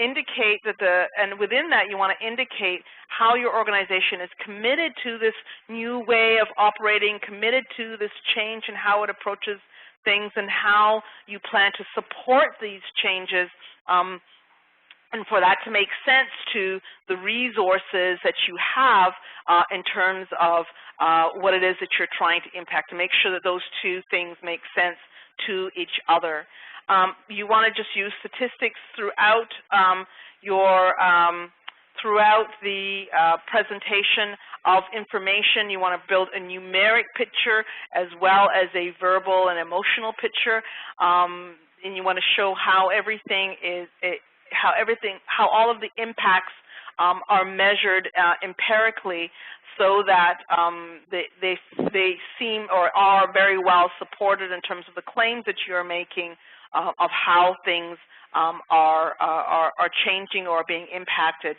Indicate that and within that you want to indicate how your organization is committed to this new way of operating, committed to this change and how it approaches things, and how you plan to support these changes, and for that to make sense to the resources that you have in terms of what it is that you're trying to impact, to make sure that those two things make sense to each other. You want to just use statistics throughout throughout the presentation of information. You want to build a numeric picture as well as a verbal and emotional picture, and you want to show how how all of the impacts are measured empirically, so that they seem or are very well supported in terms of the claims that you're making of how things are changing or being impacted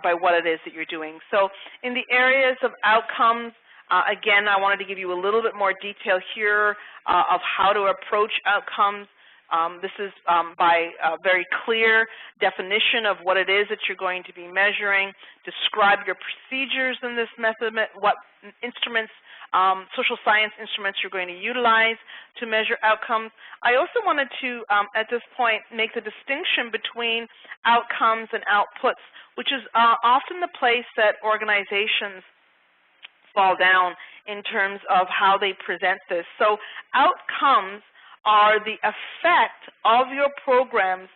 by what it is that you're doing. So in the areas of outcomes, again, I wanted to give you a little bit more detail here of how to approach outcomes. This is by a very clear definition of what it is that you're going to be measuring. Describe your procedures in this method, what instruments, social science instruments you're going to utilize to measure outcomes. I also wanted to, at this point, make the distinction between outcomes and outputs, which is often the place that organizations fall down in terms of how they present this. So outcomes are the effect of your programs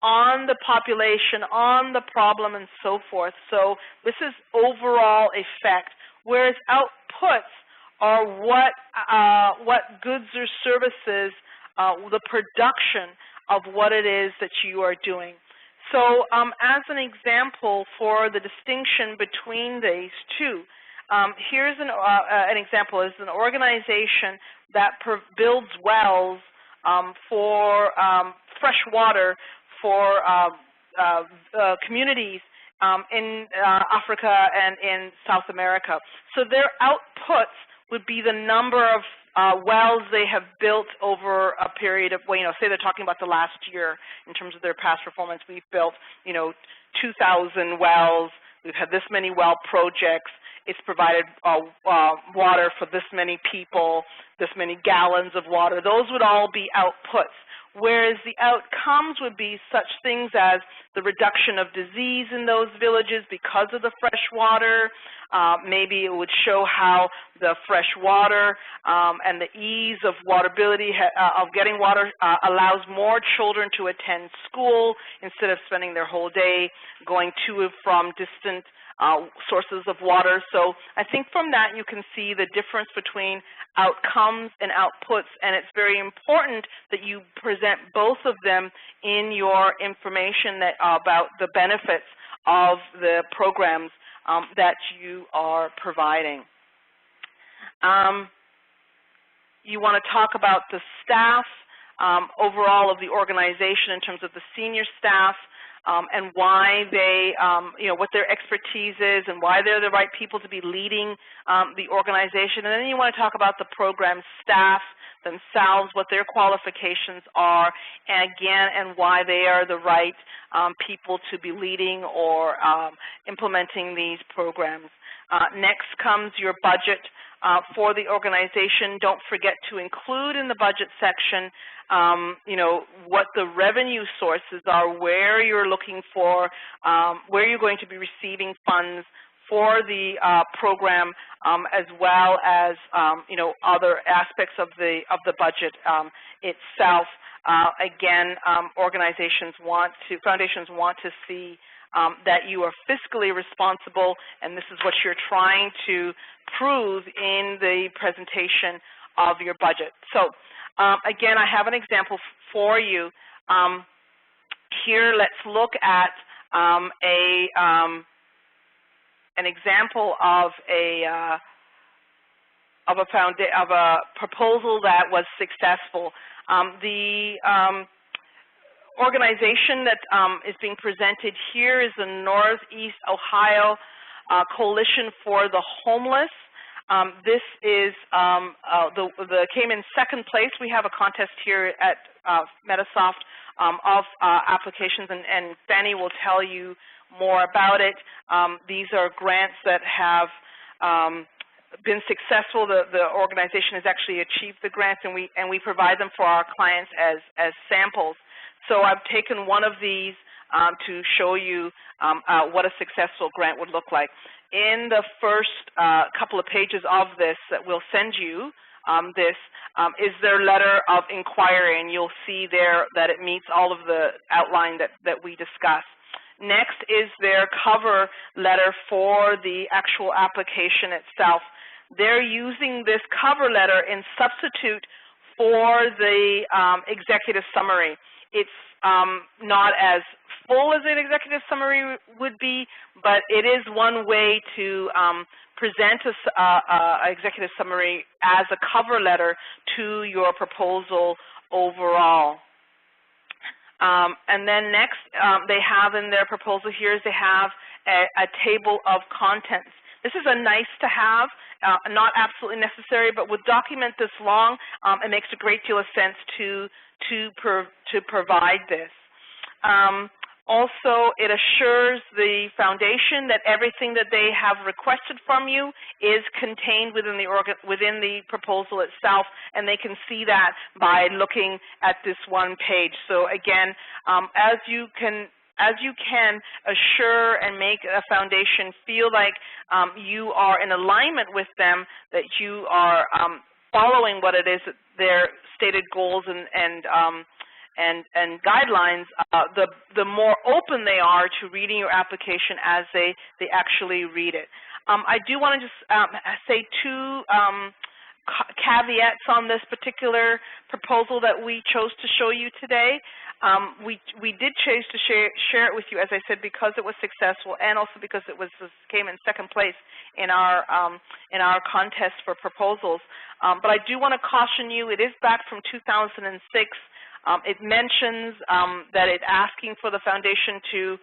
on the population, on the problem, and so forth. So this is overall effect, whereas outputs are what goods or services, the production of what it is that you are doing. So as an example for the distinction between these two, here's an example. Is an organization that builds wells for fresh water for communities in Africa and in South America. So their outputs would be the number of wells they have built over a period of, well, say they're talking about the last year in terms of their past performance. We've built, 2,000 wells. We've had this many well projects. It's provided water for this many people, this many gallons of water. Those would all be outputs. Whereas the outcomes would be such things as the reduction of disease in those villages because of the fresh water. Maybe it would show how the fresh water and the ease of waterability of getting water allows more children to attend school instead of spending their whole day going to and from distant sources of water. So I think from that you can see the difference between outcomes and outputs, and it's very important that you present both of them in your information about the benefits of the programs that you are providing. You want to talk about the staff overall of the organization in terms of the senior staff, and why they, what their expertise is and why they're the right people to be leading the organization. And then you want to talk about the program staff themselves, what their qualifications are, and why they are the right people to be leading or implementing these programs. Next comes your budget for the organization. Don't forget to include in the budget section what the revenue sources are, where you're looking for, where you're going to be receiving funds for the program, as well as other aspects of the budget itself. Again, foundations want to see that you are fiscally responsible, and this is what you're trying to prove in the presentation of your budget. So again, I have an example for you. Here, let's look at an example of a proposal that was successful. The organization that is being presented here is the Northeast Ohio Coalition for the Homeless. This is came in second place. We have a contest here at Metasoft of applications, and Fanny will tell you more about it. These are grants that have been successful. The organization has actually achieved the grants, and we provide them for our clients as samples. So I've taken one of these to show you what a successful grant would look like. In the first couple of pages of this that we'll send you, is their letter of inquiry, and you'll see there that it meets all of the outline that we discussed. Next is their cover letter for the actual application itself. They're using this cover letter in substitute for the executive summary. It's not as full as an executive summary would be, but it is one way to present an executive summary as a cover letter to your proposal overall. And then next, they have in their proposal here is they have a table of contents. This is a nice to have, not absolutely necessary, but with document this long, it makes a great deal of sense to provide this. Also, it assures the foundation that everything that they have requested from you is contained within the proposal itself, and they can see that by looking at this one page. So again, as you can assure and make a foundation feel like you are in alignment with them, that you are following what it is that their stated goals and guidelines, the more open they are to reading your application as they actually read it. I do want to just say two caveats on this particular proposal that we chose to show you today. We did choose to share it with you, as I said, because it was successful, and also because it came in second place in our contest for proposals. But I do want to caution you, it is back from 2006. It mentions that it's asking for the foundation to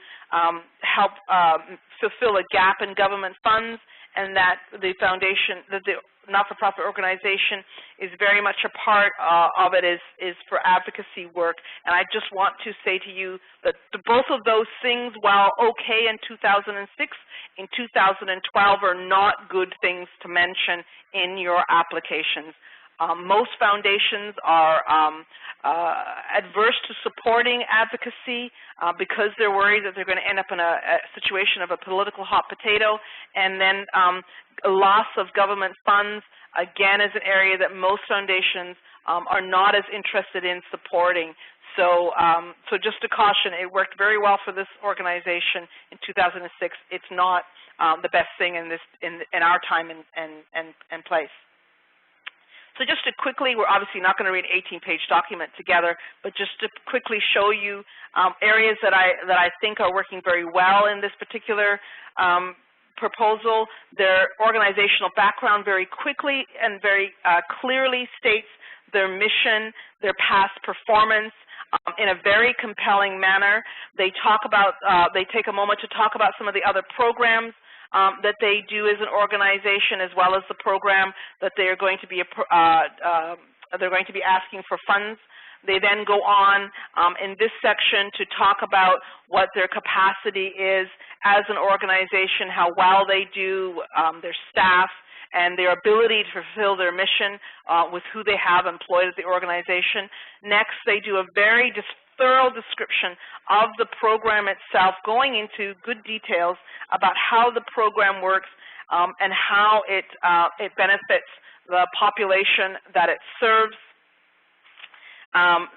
help fulfill a gap in government funds, and that the foundation, that the not-for-profit organization is very much a part of it is for advocacy work. And I just want to say to you that both of those things, while okay in 2006, in 2012 are not good things to mention in your applications. Most foundations are adverse to supporting advocacy because they're worried that they're going to end up in a situation of a political hot potato, and then loss of government funds, again, is an area that most foundations are not as interested in supporting. So, so just to caution, it worked very well for this organization in 2006. It's not the best thing in our time and place. So just to quickly, we're obviously not going to read an 18-page document together, but just to quickly show you areas that I think are working very well in this particular proposal. Their organizational background very quickly and very clearly states their mission, their past performance, in a very compelling manner. They talk about, they take a moment to talk about some of the other programs that they do as an organization, as well as the program that they're going to be asking for funds. They then go on in this section to talk about what their capacity is as an organization, how well they do, their staff, and their ability to fulfill their mission with who they have employed at the organization. Next, they do a very thorough description of the program itself, going into good details about how the program works and how it benefits the population that it serves.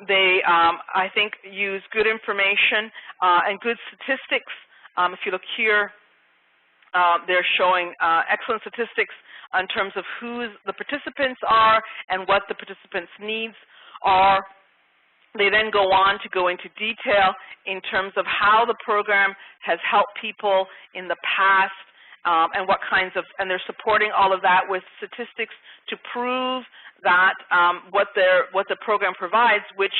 They, I think, use good information and good statistics. If you look here, they're showing excellent statistics in terms of who the participants are and what the participants' needs are. They then go on to go into detail in terms of how the program has helped people in the past and what kinds of, and they're supporting all of that with statistics to prove that what the program provides, which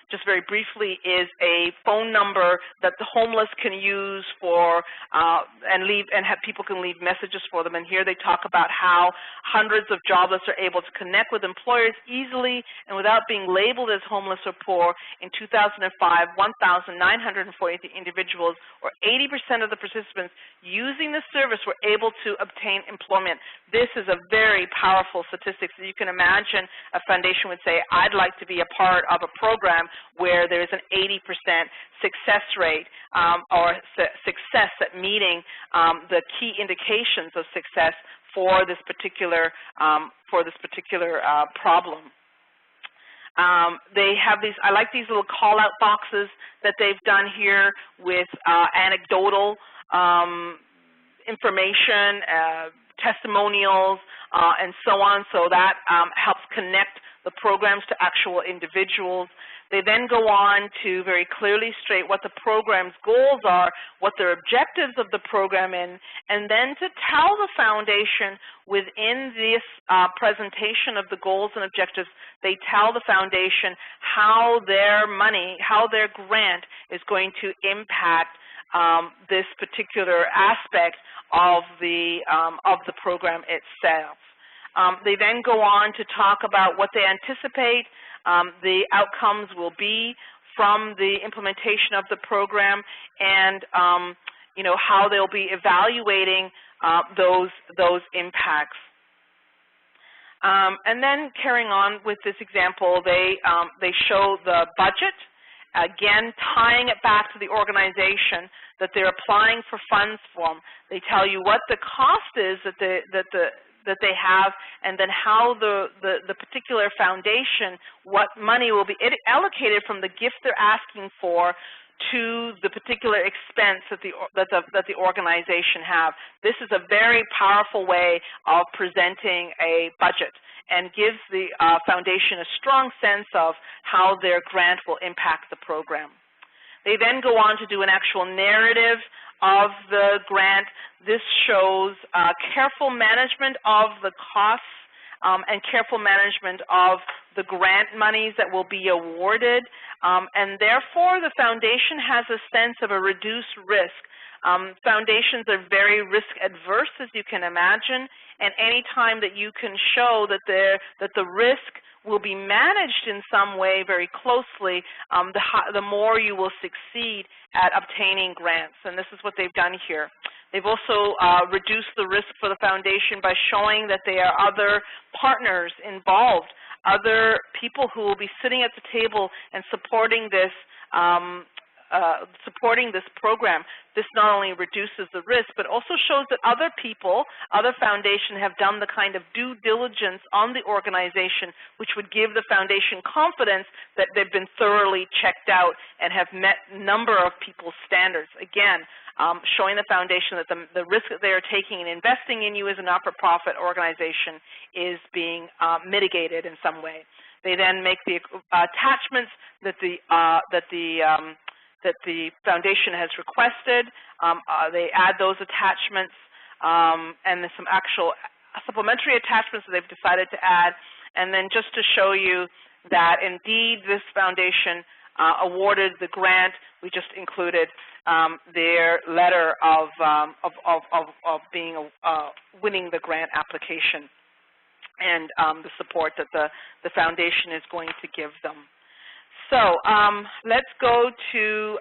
just very briefly is a phone number that the homeless can use for and have people can leave messages for them. And here they talk about how hundreds of jobless are able to connect with employers easily and without being labeled as homeless or poor. In 2005, 1,940 individuals, or 80% of the participants using the service, were able to obtain employment. This is a very powerful statistic. So you can imagine a foundation would say, I'd like to be a part of a program where there's an 80% success rate or success at meeting the key indications of success for this particular problem. They have these, I like these little call-out boxes that they've done here with anecdotal information, testimonials, and so on, so that helps connect the programs to actual individuals. They then go on to very clearly state what the program's goals are, what their objectives of the program is, and then to tell the foundation within this presentation of the goals and objectives, they tell the foundation how their money, how their grant is going to impact this particular aspect of the program itself. They then go on to talk about what they anticipate the outcomes will be from the implementation of the program, and you know, how they'll be evaluating those impacts. And then carrying on with this example, they show the budget, again tying it back to the organization that they're applying for funds from. They tell you what the cost is that they have, and then how the particular foundation, what money will be allocated from the gift they're asking for to the particular expense that the organization have. This is a very powerful way of presenting a budget and gives the foundation a strong sense of how their grant will impact the program. They then go on to do an actual narrative of the grant. This shows careful management of the costs and careful management of the grant monies that will be awarded, and therefore the foundation has a sense of a reduced risk. Foundations are very risk adverse, as you can imagine, and any time that you can show that the risk will be managed in some way very closely, the more you will succeed at obtaining grants, and this is what they've done here. They've also reduced the risk for the foundation by showing that there are other partners involved, other people who will be sitting at the table and supporting this program. This not only reduces the risk, but also shows that other people, other foundations have done the kind of due diligence on the organization, which would give the foundation confidence that they've been thoroughly checked out and have met a number of people's standards. Again, showing the foundation that the risk that they are taking in investing in you as a not-for-profit organization is being mitigated in some way. They then make the attachments that the foundation has requested. They add those attachments, and there's some actual supplementary attachments that they've decided to add. And then just to show you that indeed this foundation awarded the grant, we just included their letter of winning the grant application and the support that the foundation is going to give them. So let's go to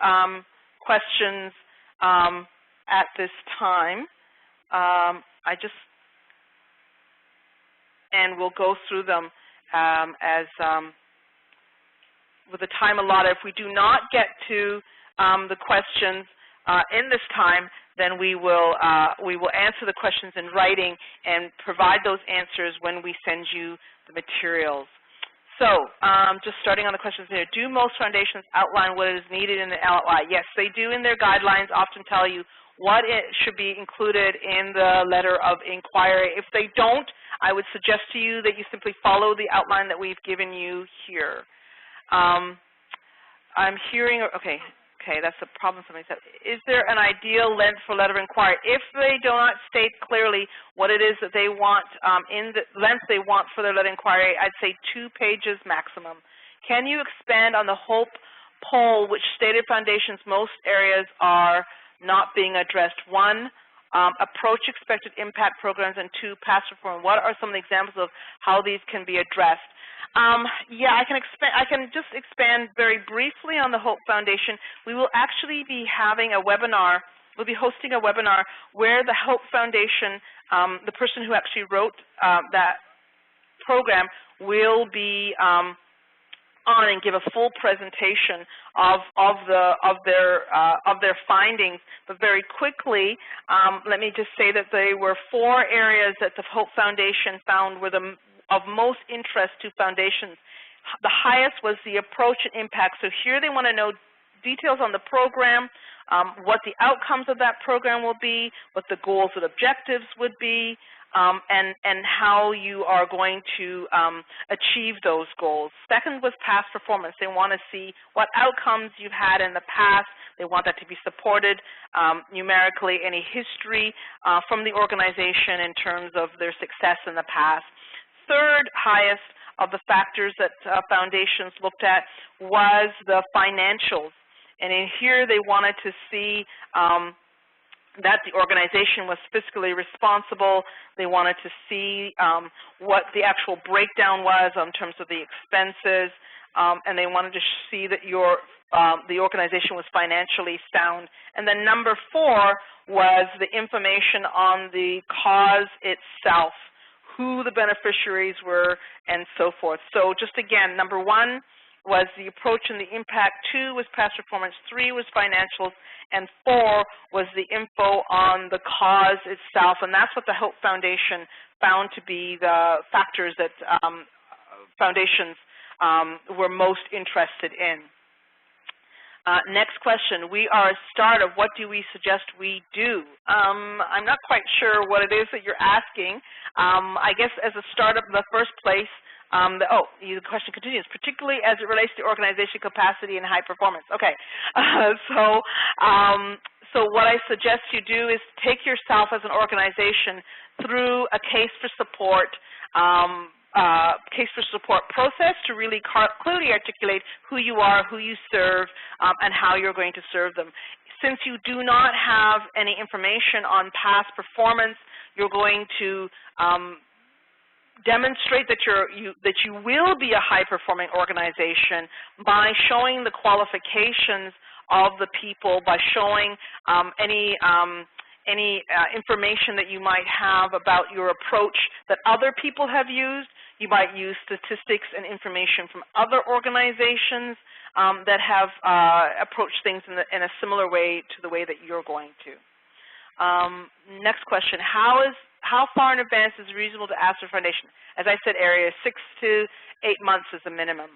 questions at this time. And we'll go through them with the time allotted. If we do not get to the questions in this time, then we will answer the questions in writing and provide those answers when we send you the materials. So just starting on the questions here, do most foundations outline what is needed in the LOI? Yes, they do in their guidelines often tell you what it should be included in the letter of inquiry. If they don't, I would suggest to you that you simply follow the outline that we've given you here. I'm hearing, okay, that's a problem somebody said. Is there an ideal length for letter of inquiry? If they do not state clearly what it is that they want, in the length they want for their letter of inquiry, I'd say 2 pages maximum. Can you expand on the HOPE poll, which stated foundations most areas are not being addressed? 1, approach expected impact programs, and 2, past reform. What are some of the examples of how these can be addressed? Yeah, I can just expand very briefly on the HOPE Foundation. We will actually be having a webinar. We'll be hosting a webinar where the HOPE Foundation, the person who actually wrote that program, will be on and give a full presentation of their findings. But very quickly, let me just say that there were 4 areas that the HOPE Foundation found were of most interest to foundations. The highest was the approach and impact. So here they want to know details on the program, what the outcomes of that program will be, what the goals and objectives would be, and how you are going to achieve those goals. Second was past performance. They want to see what outcomes you've had in the past. They want that to be supported numerically, any history from the organization in terms of their success in the past. Third highest of the factors that foundations looked at was the financials. And in here they wanted to see that the organization was fiscally responsible. They wanted to see what the actual breakdown was in terms of the expenses, and they wanted to see that the organization was financially sound. And then number 4 was the information on the cause itself, who the beneficiaries were, and so forth. So just again, number 1 was the approach and the impact, 2 was past performance, 3 was financials, and 4 was the info on the cause itself. And that's what the HOPE Foundation found to be the factors that foundations were most interested in. Next question, we are a startup. What do we suggest we do? I'm not quite sure what it is that you're asking. I guess as a startup in the first place, the question continues, particularly as it relates to organization capacity and high performance. Okay, so what I suggest you do is take yourself as an organization through a case for support, case for support process to really clearly articulate who you are, who you serve, and how you're going to serve them. Since you do not have any information on past performance, you're going to demonstrate that you will be a high-performing organization by showing the qualifications of the people, by showing any information that you might have about your approach that other people have used. You might use statistics and information from other organizations that have approached things in a similar way to the way that you're going to. Next question, how far in advance is it reasonable to ask for foundation? As I said, area 6 to 8 months is the minimum.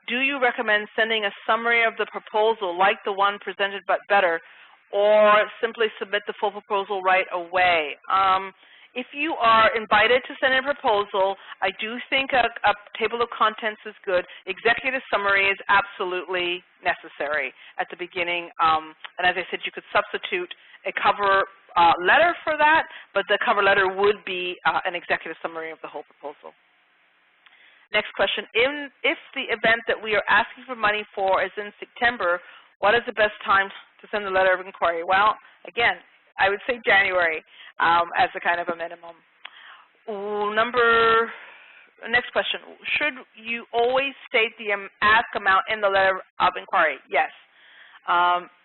Do you recommend sending a summary of the proposal like the one presented but better, or simply submit the full proposal right away? If you are invited to send in a proposal, I do think a table of contents is good. Executive summary is absolutely necessary at the beginning. And as I said, you could substitute a cover letter for that, but the cover letter would be an executive summary of the whole proposal. Next question, if the event that we are asking for money for is in September, what is the best time to send the letter of inquiry? Well, again, I would say January as a kind of a minimum. Next question, should you always state the ask amount in the letter of inquiry? Yes.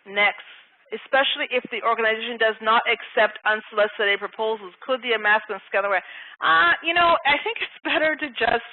Next, especially if the organization does not accept unsolicited proposals, could the ask and scale away? You know, I think it's better to just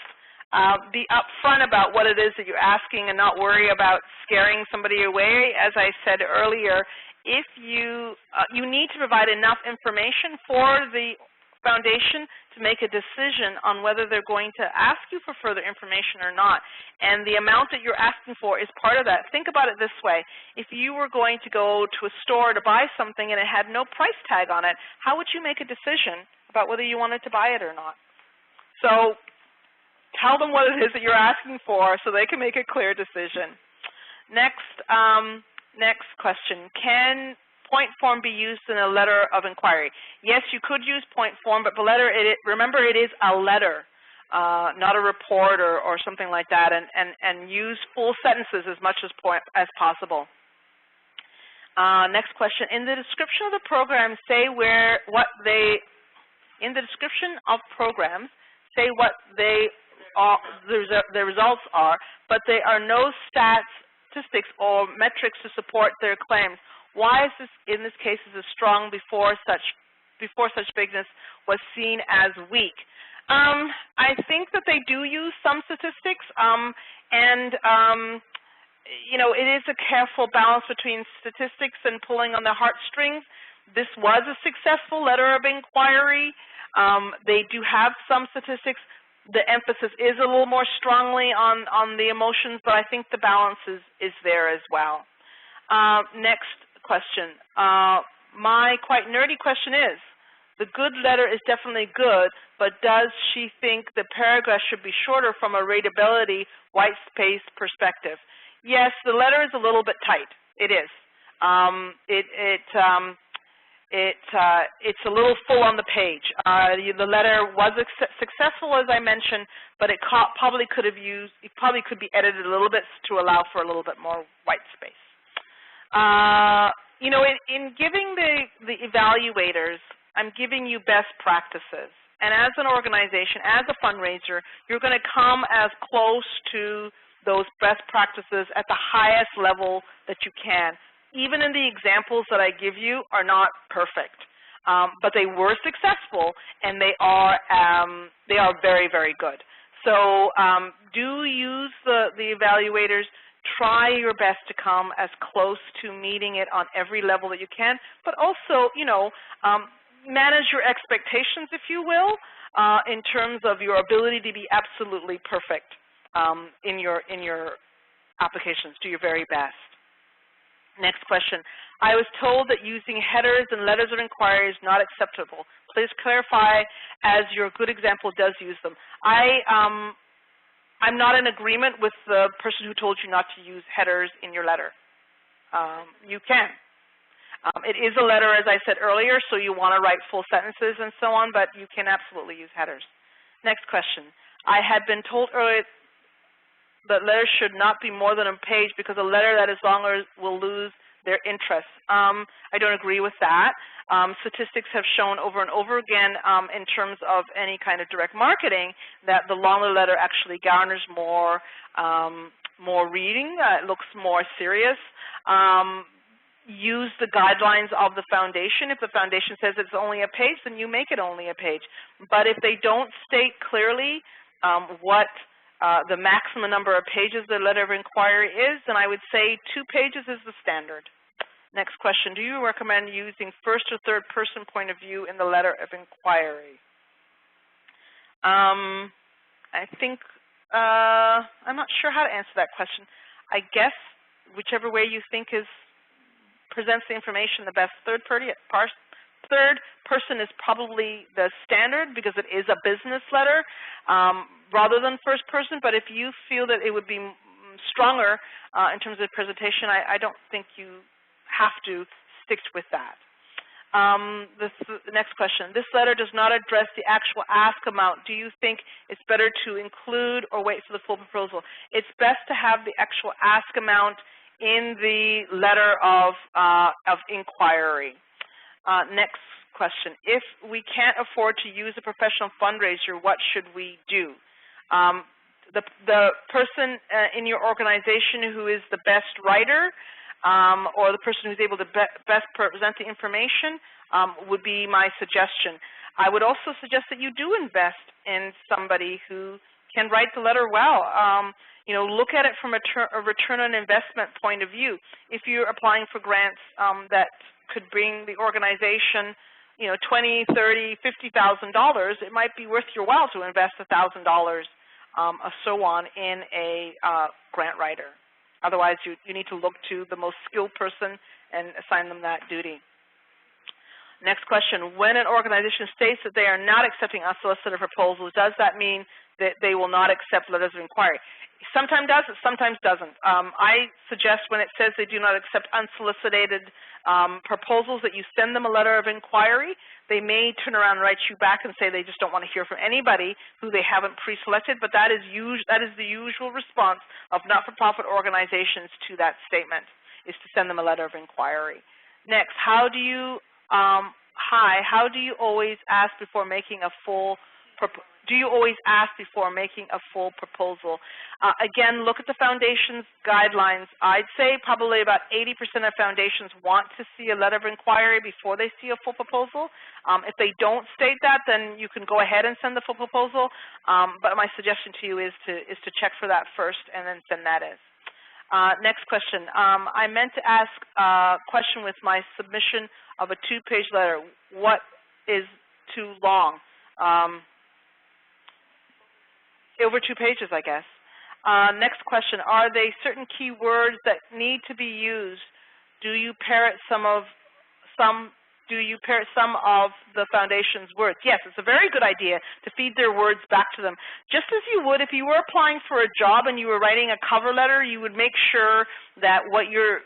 be upfront about what it is that you're asking and not worry about scaring somebody away. As I said earlier, if you need to provide enough information for the foundation to make a decision on whether they're going to ask you for further information or not. And the amount that you're asking for is part of that. Think about it this way. If you were going to go to a store to buy something and it had no price tag on it, how would you make a decision about whether you wanted to buy it or not? So tell them what it is that you're asking for so they can make a clear decision. Next question, can point form be used in a letter of inquiry? Yes, you could use point form, but the letter, remember it is a letter, not a report or something like that, and use full sentences as much as possible. Next question, in the description of the program, say their results are, but there are no statistics or metrics to support their claims. Why is this, in this case, is as strong before such bigness was seen as weak? I think that they do use some statistics, you know, it is a careful balance between statistics and pulling on the heartstrings. This was a successful letter of inquiry. They do have some statistics. The emphasis is a little more strongly on the emotions, but I think the balance is there as well. Next question. My quite nerdy question is, the good letter is definitely good, but does she think the paragraph should be shorter from a readability, white space perspective? Yes, the letter is a little bit tight. It is. It's a little full on the page. The letter was successful, as I mentioned, but it probably could be edited a little bit to allow for a little bit more white space. You know, in giving the evaluators, I'm giving you best practices. And as an organization, as a fundraiser, you're going to come as close to those best practices at the highest level that you can. Even in the examples that I give you are not perfect, but they were successful, and they are very, very good. So do use the evaluators. Try your best to come as close to meeting it on every level that you can, but also, you know, manage your expectations, if you will, in terms of your ability to be absolutely perfect in your applications. Do your very best. Next question. I was told that using headers and letters of inquiry is not acceptable. Please clarify, as your good example does use them. I'm not in agreement with the person who told you not to use headers in your letter. You can. It is a letter, as I said earlier, so you want to write full sentences and so on, but you can absolutely use headers. Next question. I had been told earlier that letters should not be more than a page because a letter that is longer will lose their interest. I don't agree with that. Statistics have shown over and over again in terms of any kind of direct marketing that the longer letter actually garners more reading. It looks more serious. Use the guidelines of the foundation. If the foundation says it's only a page, then you make it only a page. But if they don't state clearly what the maximum number of pages the letter of inquiry is, then I would say 2 pages is the standard. Next question, do you recommend using first or third person point of view in the letter of inquiry? I think, I'm not sure how to answer that question. I guess whichever way you think presents the information the best. Third person is probably the standard because it is a business letter rather than first person, but if you feel that it would be stronger in terms of presentation, I don't think you have to stick with that. The next question, this letter does not address the actual ask amount. Do you think it's better to include or wait for the full proposal? It's best to have the actual ask amount in the letter of inquiry. Next question, if we can't afford to use a professional fundraiser, what should we do? The person in your organization who is the best writer or the person who's able to best present the information would be my suggestion. I would also suggest that you do invest in somebody who can write the letter well. You know, look at it from a return on investment point of view. If you're applying for grants that could bring the organization, you know, $20,000, $30,000, $50,000, it might be worth your while to invest $1,000 or so on in a grant writer. Otherwise, you need to look to the most skilled person and assign them that duty. Next question, when an organization states that they are not accepting unsolicited proposals, does that mean that they will not accept letters of inquiry? Sometimes does, it sometimes doesn't. I suggest when it says they do not accept unsolicited proposals that you send them a letter of inquiry. They may turn around and write you back and say they just don't want to hear from anybody who they haven't pre-selected, but that is the usual response of not-for-profit organizations to that statement, is to send them a letter of inquiry. Next, how do you always ask before making a full proposal? Do you always ask before making a full proposal? Again, look at the foundation's guidelines. I'd say probably about 80% of foundations want to see a letter of inquiry before they see a full proposal. If they don't state that, then you can go ahead and send the full proposal. But my suggestion to you is to check for that first and then send that in. Next question. I meant to ask a question with my submission of a 2-page letter. What is too long? Over 2 pages, I guess. Next question, are there certain keywords that need to be used? Do you parrot some of the foundation's words? Yes, it's a very good idea to feed their words back to them. Just as you would if you were applying for a job and you were writing a cover letter, you would make sure that what you're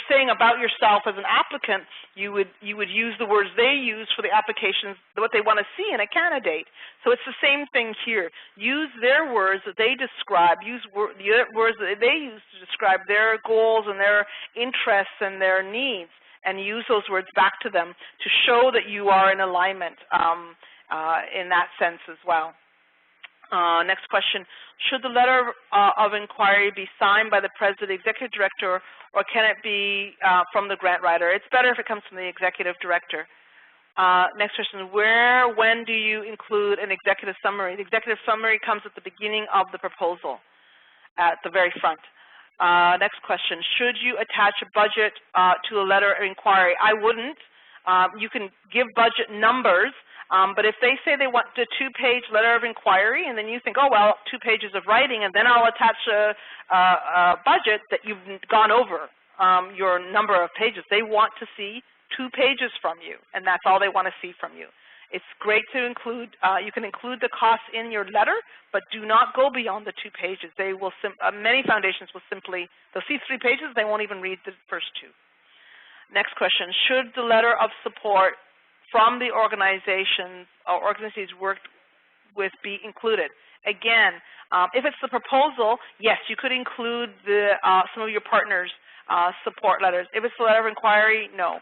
saying about yourself as an applicant, you would use the words they use for the applications, what they want to see in a candidate. So it's the same thing here. Use their words that they describe, use the words that they use to describe their goals and their interests and their needs, and use those words back to them to show that you are in alignment in that sense as well. Next question, should the letter of inquiry be signed by the president, executive director, or can it be from the grant writer? It's better if it comes from the executive director. Next question, when do you include an executive summary? The executive summary comes at the beginning of the proposal, at the very front. Next question, should you attach a budget to a letter of inquiry? I wouldn't. You can give budget numbers, but if they say they want a 2-page letter of inquiry, and then you think, oh, well, 2 pages of writing, and then I'll attach a budget that you've gone over your number of pages. They want to see 2 pages from you, and that's all they want to see from you. It's great to include, you can include the costs in your letter, but do not go beyond the 2 pages. They will, many foundations will simply, they'll see 3 pages, they won't even read the first 2. Next question, should the letter of support from the organizations or organizations work with be included. Again, if it's the proposal, yes, you could include some of your partners' support letters. If it's the letter of inquiry, no.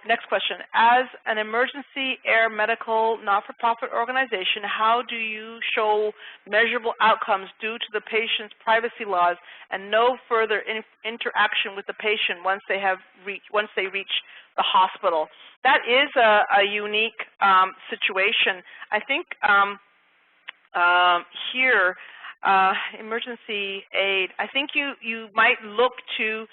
Next question. As an emergency air medical not-for-profit organization, how do you show measurable outcomes due to the patient's privacy laws and no further interaction with the patient once they reach the hospital? That is a unique situation. I think here, emergency aid, I think you might look to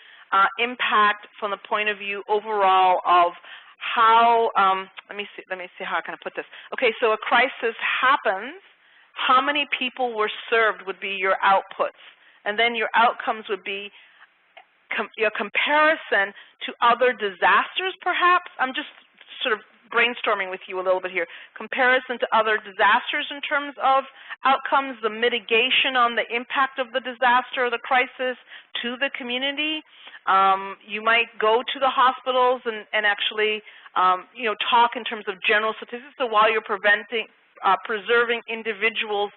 impact from the point of view overall of how, let me see how I can put this. Okay, so a crisis happens, how many people were served would be your outputs, and then your outcomes would be your comparison to other disasters perhaps. I'm just sort of brainstorming with you a little bit here. Comparison to other disasters in terms of outcomes, the mitigation on the impact of the disaster or the crisis to the community. You might go to the hospitals and actually, talk in terms of general statistics. So while you're preserving individuals'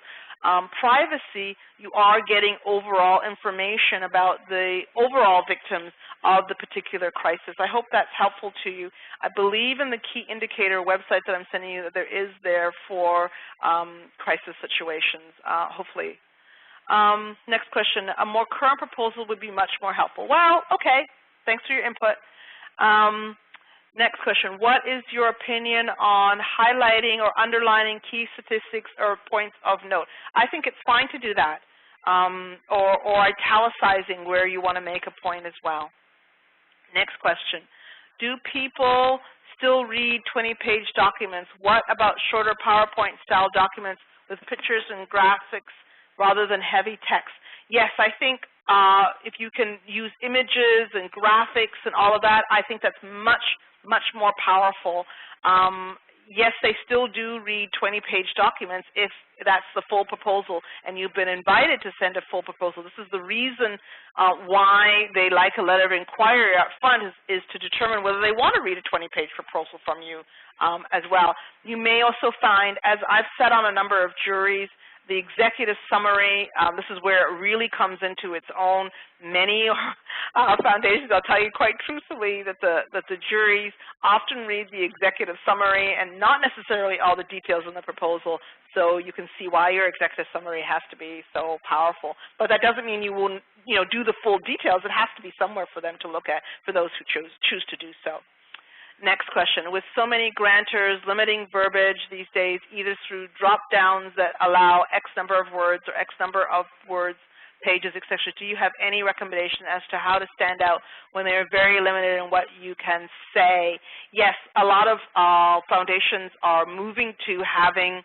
privacy, you are getting overall information about the overall victims of the particular crisis. I hope that's helpful to you. I believe in the key indicator website that I'm sending you that there is there for crisis situations, hopefully. Next question. A more current proposal would be much more helpful. Well, okay. Thanks for your input. Next question. What is your opinion on highlighting or underlining key statistics or points of note? I think it's fine to do that, or italicizing where you want to make a point as well. Next question. Do people still read 20-page documents? What about shorter PowerPoint-style documents with pictures and graphics rather than heavy text? Yes, I think if you can use images and graphics and all of that, I think that's much more powerful. Yes, they still do read 20-page documents if that's the full proposal and you've been invited to send a full proposal. This is the reason why they like a letter of inquiry up front is to determine whether they want to read a 20-page proposal from you as well. You may also find, as I've sat on a number of juries, the executive summary, this is where it really comes into its own. Many foundations, I'll tell you quite truthfully, that the juries often read the executive summary and not necessarily all the details in the proposal, so you can see why your executive summary has to be so powerful. But that doesn't mean you will do the full details. It has to be somewhere for them to look at for those who choose to do so. Next question. With so many grantors limiting verbiage these days, either through drop-downs that allow X number of words or X number of words, pages, etc., do you have any recommendation as to how to stand out when they are very limited in what you can say? Yes, a lot of foundations are moving to having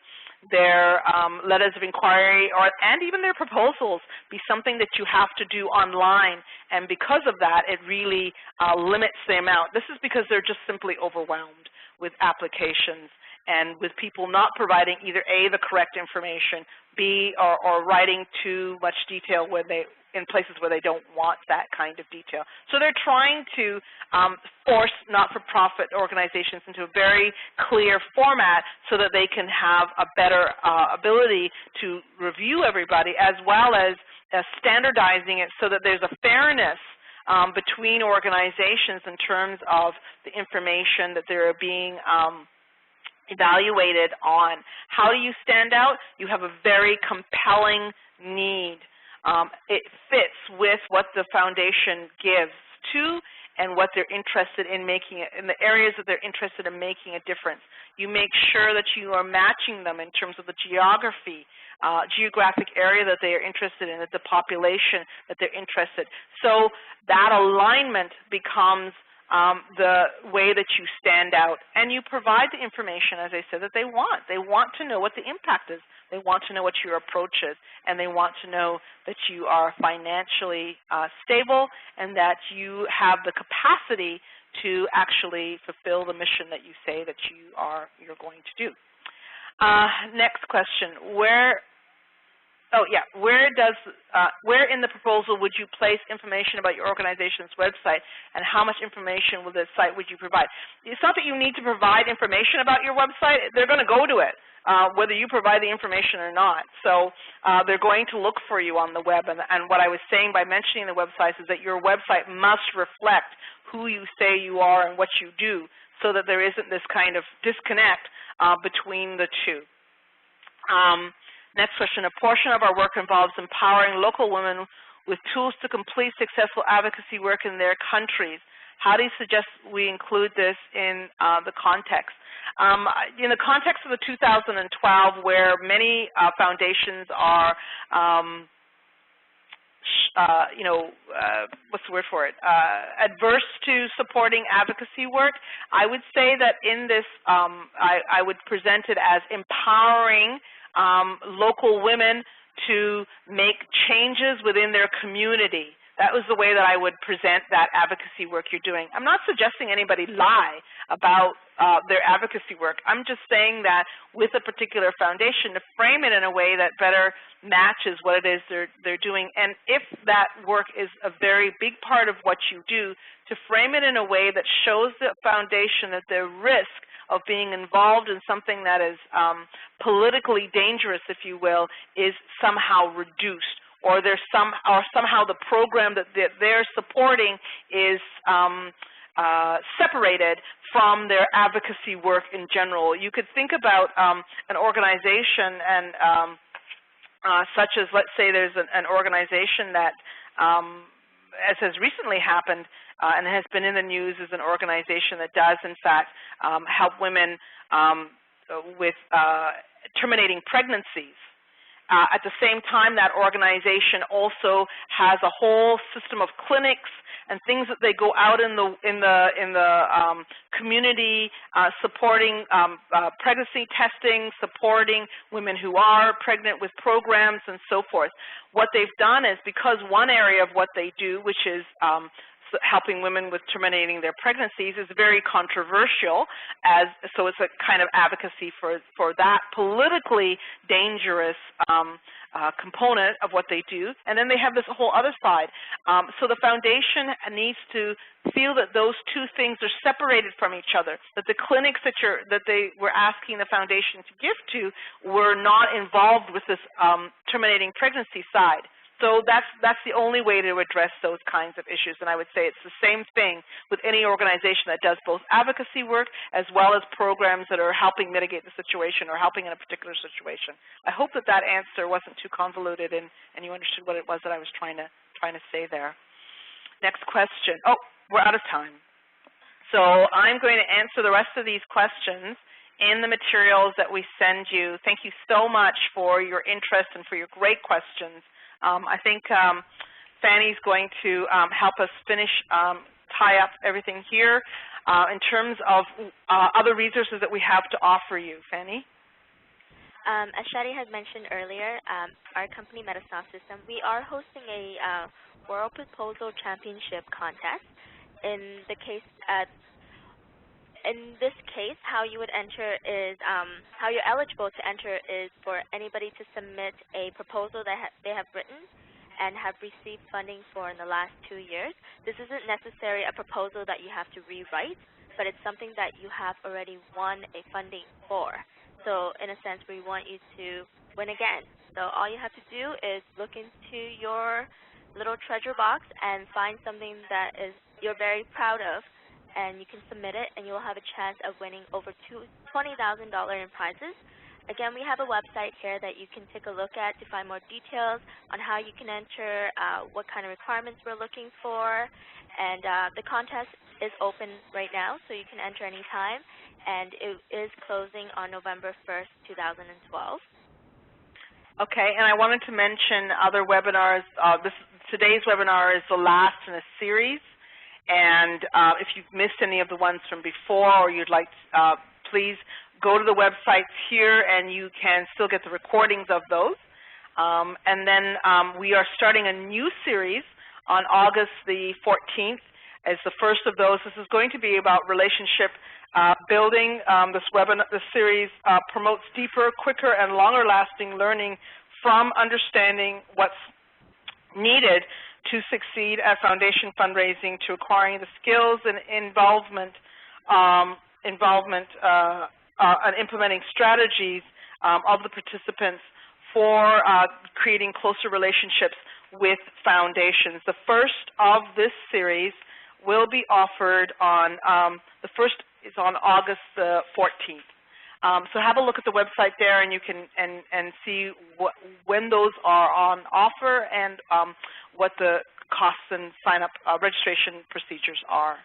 their letters of inquiry and even their proposals be something that you have to do online, and because of that, it really limits the amount. This is because they're just simply overwhelmed with applications and with people not providing either A, the correct information, B, or writing too much detail in places where they don't want that kind of detail. So they're trying to force not-for-profit organizations into a very clear format so that they can have a better ability to review everybody, as well as standardizing it so that there's a fairness between organizations in terms of the information that they're being evaluated on. How do you stand out? You have a very compelling need. It fits with what the foundation gives to and what they're interested in making it, in the areas that they're interested in making a difference. You make sure that you are matching them in terms of the geographic area that they are interested in, the population that they're interested. So that alignment becomes the way that you stand out, and you provide the information, as I said, that they want. They want to know what the impact is. They want to know what your approach is, and they want to know that you are financially stable and that you have the capacity to actually fulfill the mission that you say that you're going to do. Next question. Where in the proposal would you place information about your organization's website, and how much information will this site would you provide? It's not that you need to provide information about your website. They're going to go to it. whether you provide the information or not. So they're going to look for you on the web. And what I was saying by mentioning the websites is that your website must reflect who you say you are and what you do, so that there isn't this kind of disconnect between the two. Next question. A portion of our work involves empowering local women with tools to complete successful advocacy work in their countries. How do you suggest we include this in the context? In the context of the 2012, where many foundations are, what's the word for it, adverse to supporting advocacy work, I would say that in this, I would present it as empowering local women to make changes within their community. That was the way that I would present that advocacy work you're doing. I'm not suggesting anybody lie about their advocacy work. I'm just saying that with a particular foundation, to frame it in a way that better matches what it is they're doing. And if that work is a very big part of what you do, to frame it in a way that shows the foundation that the risk of being involved in something that is politically dangerous, if you will, is somehow reduced, or somehow the program that they're supporting is separated from their advocacy work in general. You could think about an organization and such as, let's say there's an organization that, as has recently happened, and has been in the news, as an organization that does, in fact, help women with terminating pregnancies. At the same time, that organization also has a whole system of clinics and things that they go out in the community, supporting pregnancy testing, supporting women who are pregnant with programs and so forth. What they've done is, because one area of what they do, which is helping women with terminating their pregnancies, is very controversial, so it's a kind of advocacy for that politically dangerous component of what they do. And then they have this whole other side. So the foundation needs to feel that those two things are separated from each other, that the clinics that they were asking the foundation to give to were not involved with this terminating pregnancy side. So that's the only way to address those kinds of issues. And I would say it's the same thing with any organization that does both advocacy work as well as programs that are helping mitigate the situation or helping in a particular situation. I hope that answer wasn't too convoluted and you understood what it was that I was trying to say there. Next question. Oh, we're out of time. So I'm going to answer the rest of these questions in the materials that we send you. Thank you so much for your interest and for your great questions. I think Fanny's going to help us finish, tie up everything here in terms of other resources that we have to offer you. Fanny? As Shadi had mentioned earlier, our company, Metasoft System, we are hosting a World Proposal Championship contest. In this case, how you would enter is, how you're eligible to enter is for anybody to submit a proposal that they have written and have received funding for in the last 2 years. This isn't necessarily a proposal that you have to rewrite, but it's something that you have already won a funding for. So in a sense, we want you to win again. So all you have to do is look into your little treasure box and find something that you're very proud of, and you can submit it, and you'll have a chance of winning over $20,000 in prizes. Again, we have a website here that you can take a look at to find more details on how you can enter, what kind of requirements we're looking for, and the contest is open right now, so you can enter anytime, and it is closing on November 1st, 2012. Okay, and I wanted to mention other webinars. Today's webinar is the last in a series. And if you've missed any of the ones from before, or you'd like to, please go to the websites here and you can still get the recordings of those. And then we are starting a new series on August the 14th as the first of those. This is going to be about relationship building. This series promotes deeper, quicker, and longer-lasting learning from understanding what's needed to succeed at foundation fundraising, to acquiring the skills and involvement and implementing strategies of the participants for creating closer relationships with foundations. The first of this series will be offered on, the first is on August the 14th. So have a look at the website there, and you can see when those are on offer and what the costs and sign-up registration procedures are.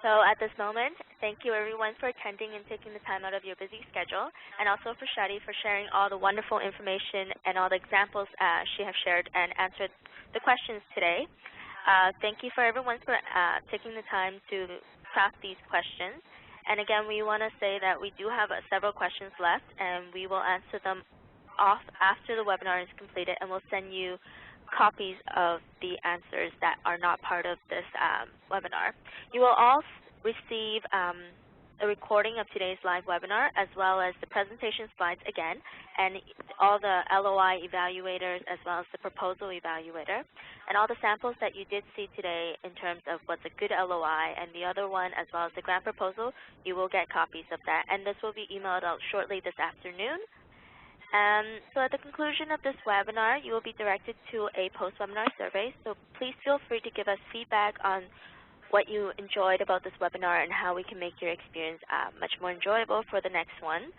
So at this moment, thank you everyone for attending and taking the time out of your busy schedule, and also for Shadi for sharing all the wonderful information and all the examples she has shared and answered the questions today. Thank you for everyone for taking the time to craft these questions. And again, we want to say that we do have several questions left, and we will answer them off after the webinar is completed, and we'll send you copies of the answers that are not part of this webinar. You will all receive a recording of today's live webinar, as well as the presentation slides again, and all the LOI evaluators, as well as the proposal evaluator, and all the samples that you did see today in terms of what's a good LOI, and the other one, as well as the grant proposal. You will get copies of that, and this will be emailed out shortly this afternoon. So at the conclusion of this webinar, you will be directed to a post-webinar survey, so please feel free to give us feedback on what you enjoyed about this webinar and how we can make your experience much more enjoyable for the next one.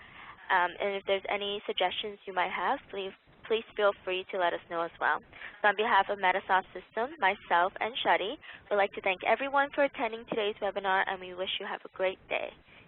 And if there's any suggestions you might have, please feel free to let us know as well. So on behalf of Metasoft Systems, myself, and Shadi, we'd like to thank everyone for attending today's webinar, and we wish you have a great day.